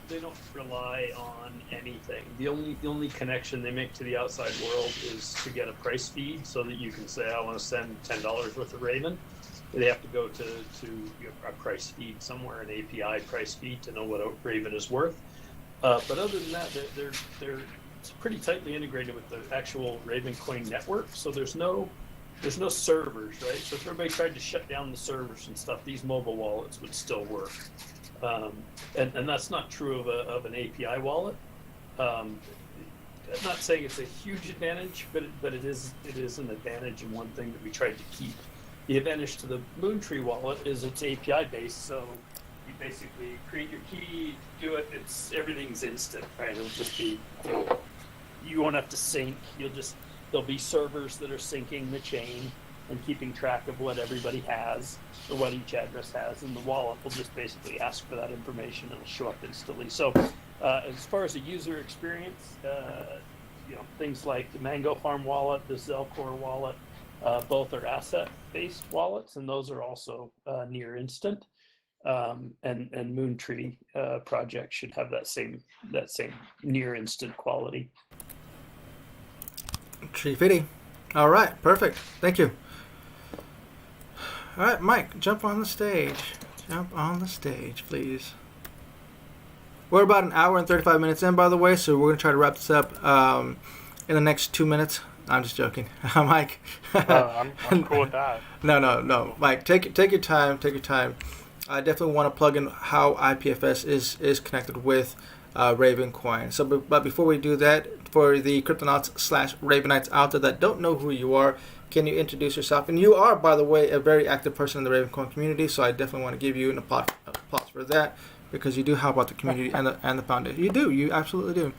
rely on anything. The only connection they make to the outside world is to get a price feed, so that you can say, I want to send $10 worth of Raven. They have to go to a price feed somewhere, an API price feed, to know what a Raven is worth. But other than that, they're pretty tightly integrated with the actual Ravencoin network. So there's no servers, right? So if everybody tried to shut down the servers and stuff, these mobile wallets would still work. And that's not true of an API wallet. I'm not saying it's a huge advantage, but it is an advantage, and one thing that we tried to keep. The advantage to the Moontree wallet is it's API based, so you basically create your key, do it. Everything's instant, right? It'll just be, you won't have to sync. There'll be servers that are syncing the chain and keeping track of what everybody has or what each address has, and the wallet will just basically ask for that information and it'll show up instantly. So as far as the user experience, things like the MangoFarm wallet, the Zelcore wallet, both are asset-based wallets, and those are also near instant. And Moontree project should have that same near instant quality. Tree fitty. All right, perfect. Thank you. All right, Mike, jump on the stage. Jump on the stage, please. We're about an hour and 35 minutes in, by the way, so we're going to try to wrap this up in the next 2 minutes. I'm just joking. Mike. I'm cool with that. No. Mike, take your time. Take your time. I definitely want to plug in how IPFS is connected with Ravencoin. So, but before we do that, for the Cryptonauts / Ravenites out there that don't know who you are, can you introduce yourself? And you are, by the way, a very active person in the Ravencoin community, so I definitely want to give you an applause for that, because you do help out the community and the foundation. You do. You absolutely do.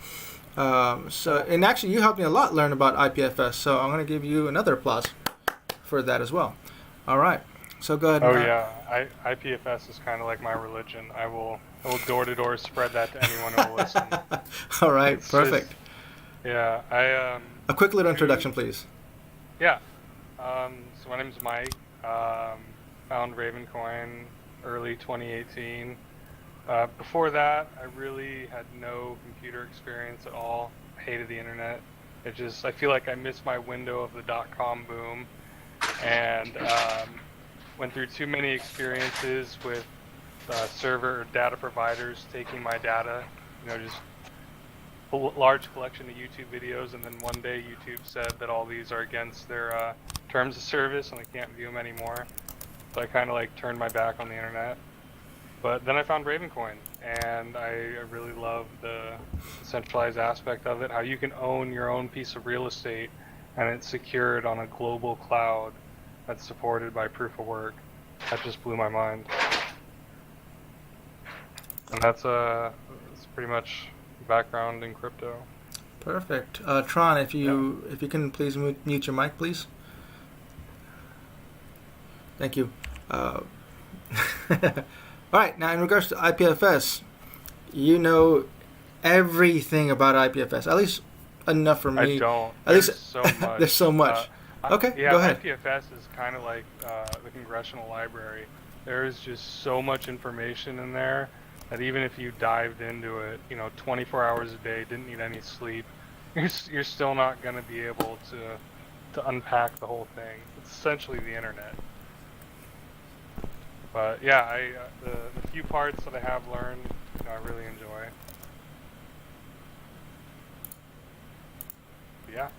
And actually, you helped me a lot learn about IPFS, so I'm going to give you another applause. for that as well. All right. So go ahead. Oh And, yeah, IPFS is kind of like my religion. I will door to door spread that to anyone who will listen. All right. It's Perfect. just- yeah, A quick little introduction, please. Yeah. So my name's Mike. Found Ravencoin early 2018. Before that, I really had no computer experience at all. I hated the internet. I feel like I missed my window of the .com boom, and went through too many experiences with server or data providers taking my data. Just a large collection of YouTube videos, and then one day YouTube said that all these are against their terms of service and I can't view them anymore. So I kind of like turned my back on the internet. But then I found Ravencoin, and I really love the centralized aspect of it, how you can own your own piece of real estate and it's secured on a global cloud that's supported by proof of work. That just blew my mind. And that's pretty much background in crypto. Perfect. Tron, if you can please mute your mic, please. Thank you. All right. Now, in regards to IPFS, you know everything about IPFS, at least enough for me. I don't. There's so much. There's so much. Okay, yeah, go ahead. IPFS is kind of like the Congressional Library. There's just so much information in there that even if you dived into it, 24 hours a day, didn't need any sleep, you're still not going to be able to unpack the whole thing. It's essentially the internet. But yeah, the few parts that I have learned, I really enjoy. But yeah.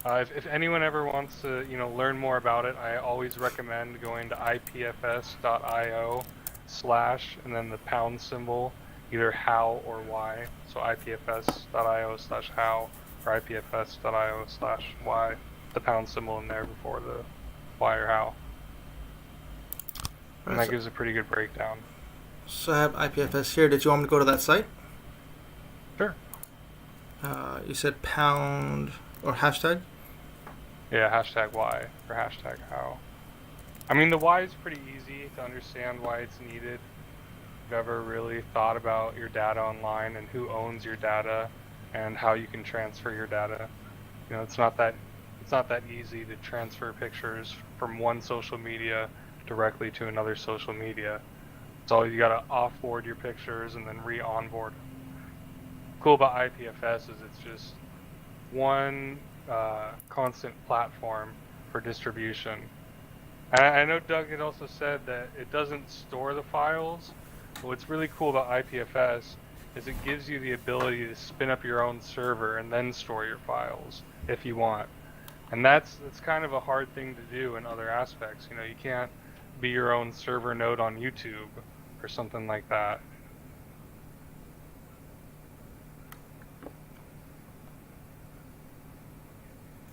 If anyone ever wants to, learn more about it, I always recommend going to ipfs.io/ and then the pound symbol, either how or why. So ipfs.io/how or ipfs.io/why. The pound symbol in there before the why or how. And that gives a pretty good breakdown. So I have IPFS here. Did you want me to go to that site? Sure. You said pound or hashtag? Yeah, hashtag why or hashtag how. I mean, the why is pretty easy to understand why it's needed. If you've ever really thought about your data online and who owns your data and how you can transfer your data. It's not that easy to transfer pictures from one social media directly to another social media. So you gotta offboard your pictures and then re-onboard. Cool about IPFS is it's just one constant platform for distribution. And I know Doug had also said that it doesn't store the files. But what's really cool about IPFS is it gives you the ability to spin up your own server and then store your files if you want. And that's kind of a hard thing to do in other aspects. You can't be your own server node on YouTube or something like that.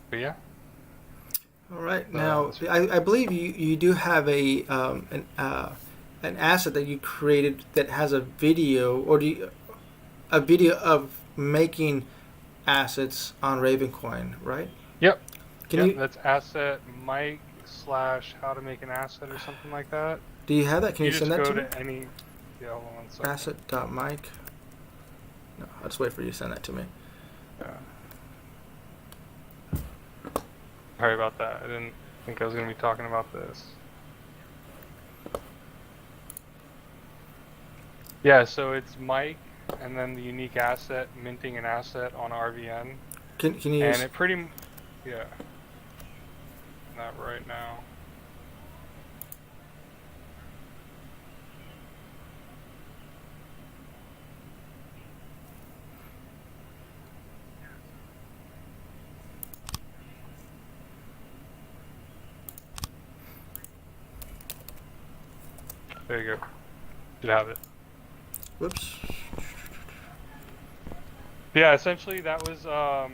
But yeah. All right. Now, I believe you do have an asset that you created that has a video, or a video of making assets on Ravencoin, right? Yep. Can that's asset Mike / how to make an asset or something like that. Do you have that? Can you send that to me? Just go to any. Yeah, hold on one second. Asset.mike. No, I'll just wait for you to send that to me. Yeah. Sorry about that. I didn't think I was going to be talking about this. Yeah, so it's Mike and then the unique asset, minting an asset on RVN. Can you? And it pretty. Yeah. Not right now. There you go. Should have it. Whoops. Yeah, essentially that was a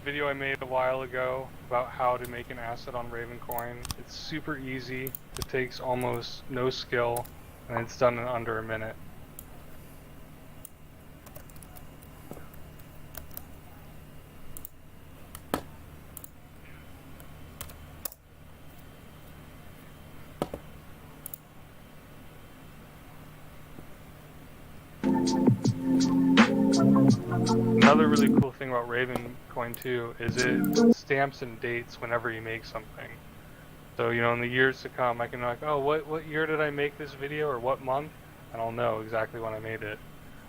video I made a while ago about how to make an asset on Ravencoin. It's super easy. It takes almost no skill, and it's done in under a minute. Another really cool thing about Ravencoin too is it stamps and dates whenever you make something. So, you know, in the years to come, I can be like, oh, what year did I make this video, or what month? And I'll know exactly when I made it,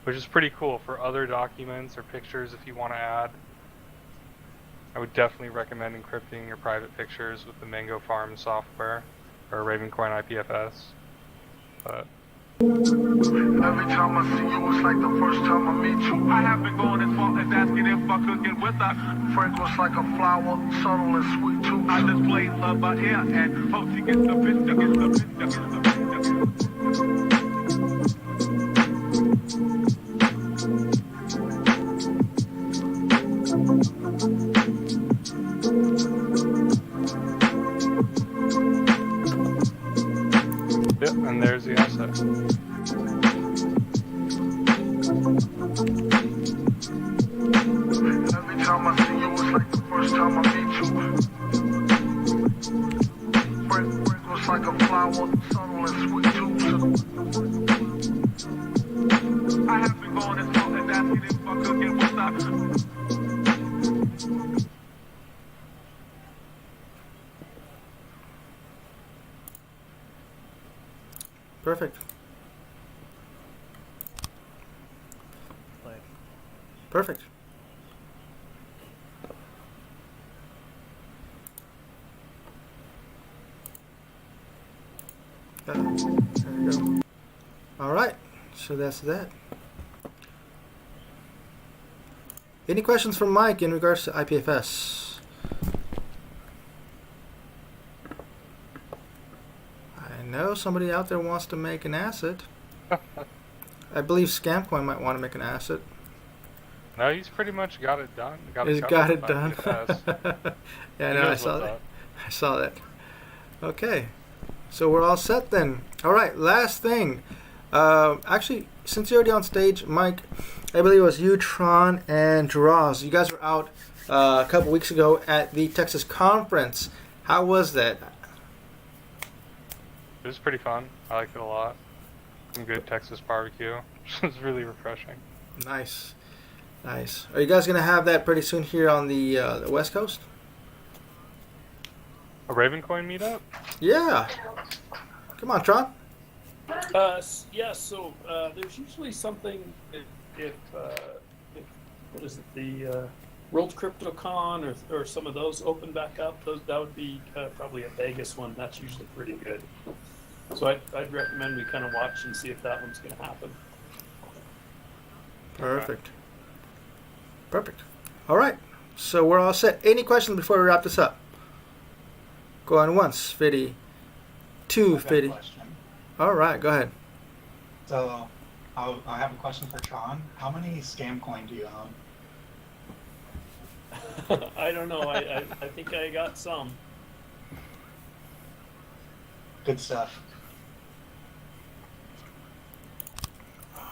which is pretty cool for other documents or pictures if you want to add. I would definitely recommend encrypting your private pictures with the MangoFarm software or Ravencoin IPFS. But every time I see you, it's like the first time I meet you. I have been going as far as asking if I could get with her. Fragrance like a flower, subtle and sweet too. I display love by ear and hope she gets the picture, gets the picture, gets the picture. yep, and there's the asset. Every time I see you, it's like the first time I meet you. Fragrance like a flower, subtle and sweet too. I have been going as far as asking if I could get with her. Perfect. Play. Perfect. There we go. All right. So that's that. Any questions from Mike in regards to IPFS? I know somebody out there wants to make an asset. I believe Scamcoin might want to make an asset. No, he's pretty much got it done. He's got it done. Yeah, I know. I knows saw what's that. up. I saw that. Okay. So we're all set then. All right. Last thing. Actually, since you're already on stage, Mike, I believe it was you, Tron, and Jeroz. You guys were out a couple weeks ago at the Texas conference. How was that? It was pretty fun. I liked it a lot. Some good Texas barbecue. It was really refreshing. Nice. Nice. Are you guys going to have that pretty soon here on the West Coast? A Ravencoin meetup? Yeah. Come on, Tron. Yeah, so there's usually something if what is it, the World CryptoCon or some of those open back up, that would be probably a Vegas one. That's usually pretty good. So I'd recommend we kind of watch and see if that one's going to happen. Perfect. Perfect. All right. So we're all set. Any questions before we wrap this up? Go on once, Fiddy. Two, I've got a Fiddy. question. All right, go ahead. So, I have a question for Tron. How many Scamcoin do you own? I don't know. I think I got some. Good stuff.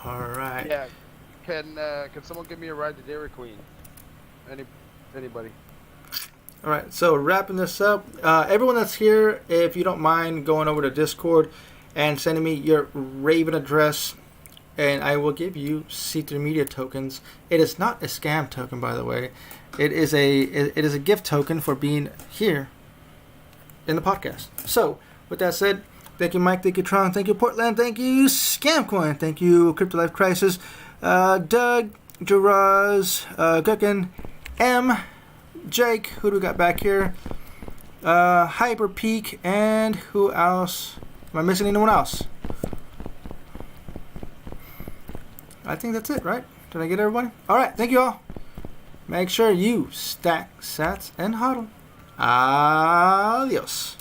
All right. Yeah. Can someone give me a ride to Dairy Queen? Anybody? All right, so wrapping this up, everyone that's here, if you don't mind going over to Discord and sending me your Raven address, and I will give you C3 Media tokens. It is not a scam token, by the way. It is a gift token for being here in the podcast. So, with that said, thank you, Mike. Thank you, Tron. Thank you, Portland. Thank you, Scamcoin. Thank you, Crypto Life Crisis. Doug, Jeroz, Gucken, M, Jake, who do we got back here? Hyper Peak, and who else? Am I missing anyone else? I think that's it, right? Did I get everybody? All right, thank you all. Make sure you stack sats and hodl. Adios.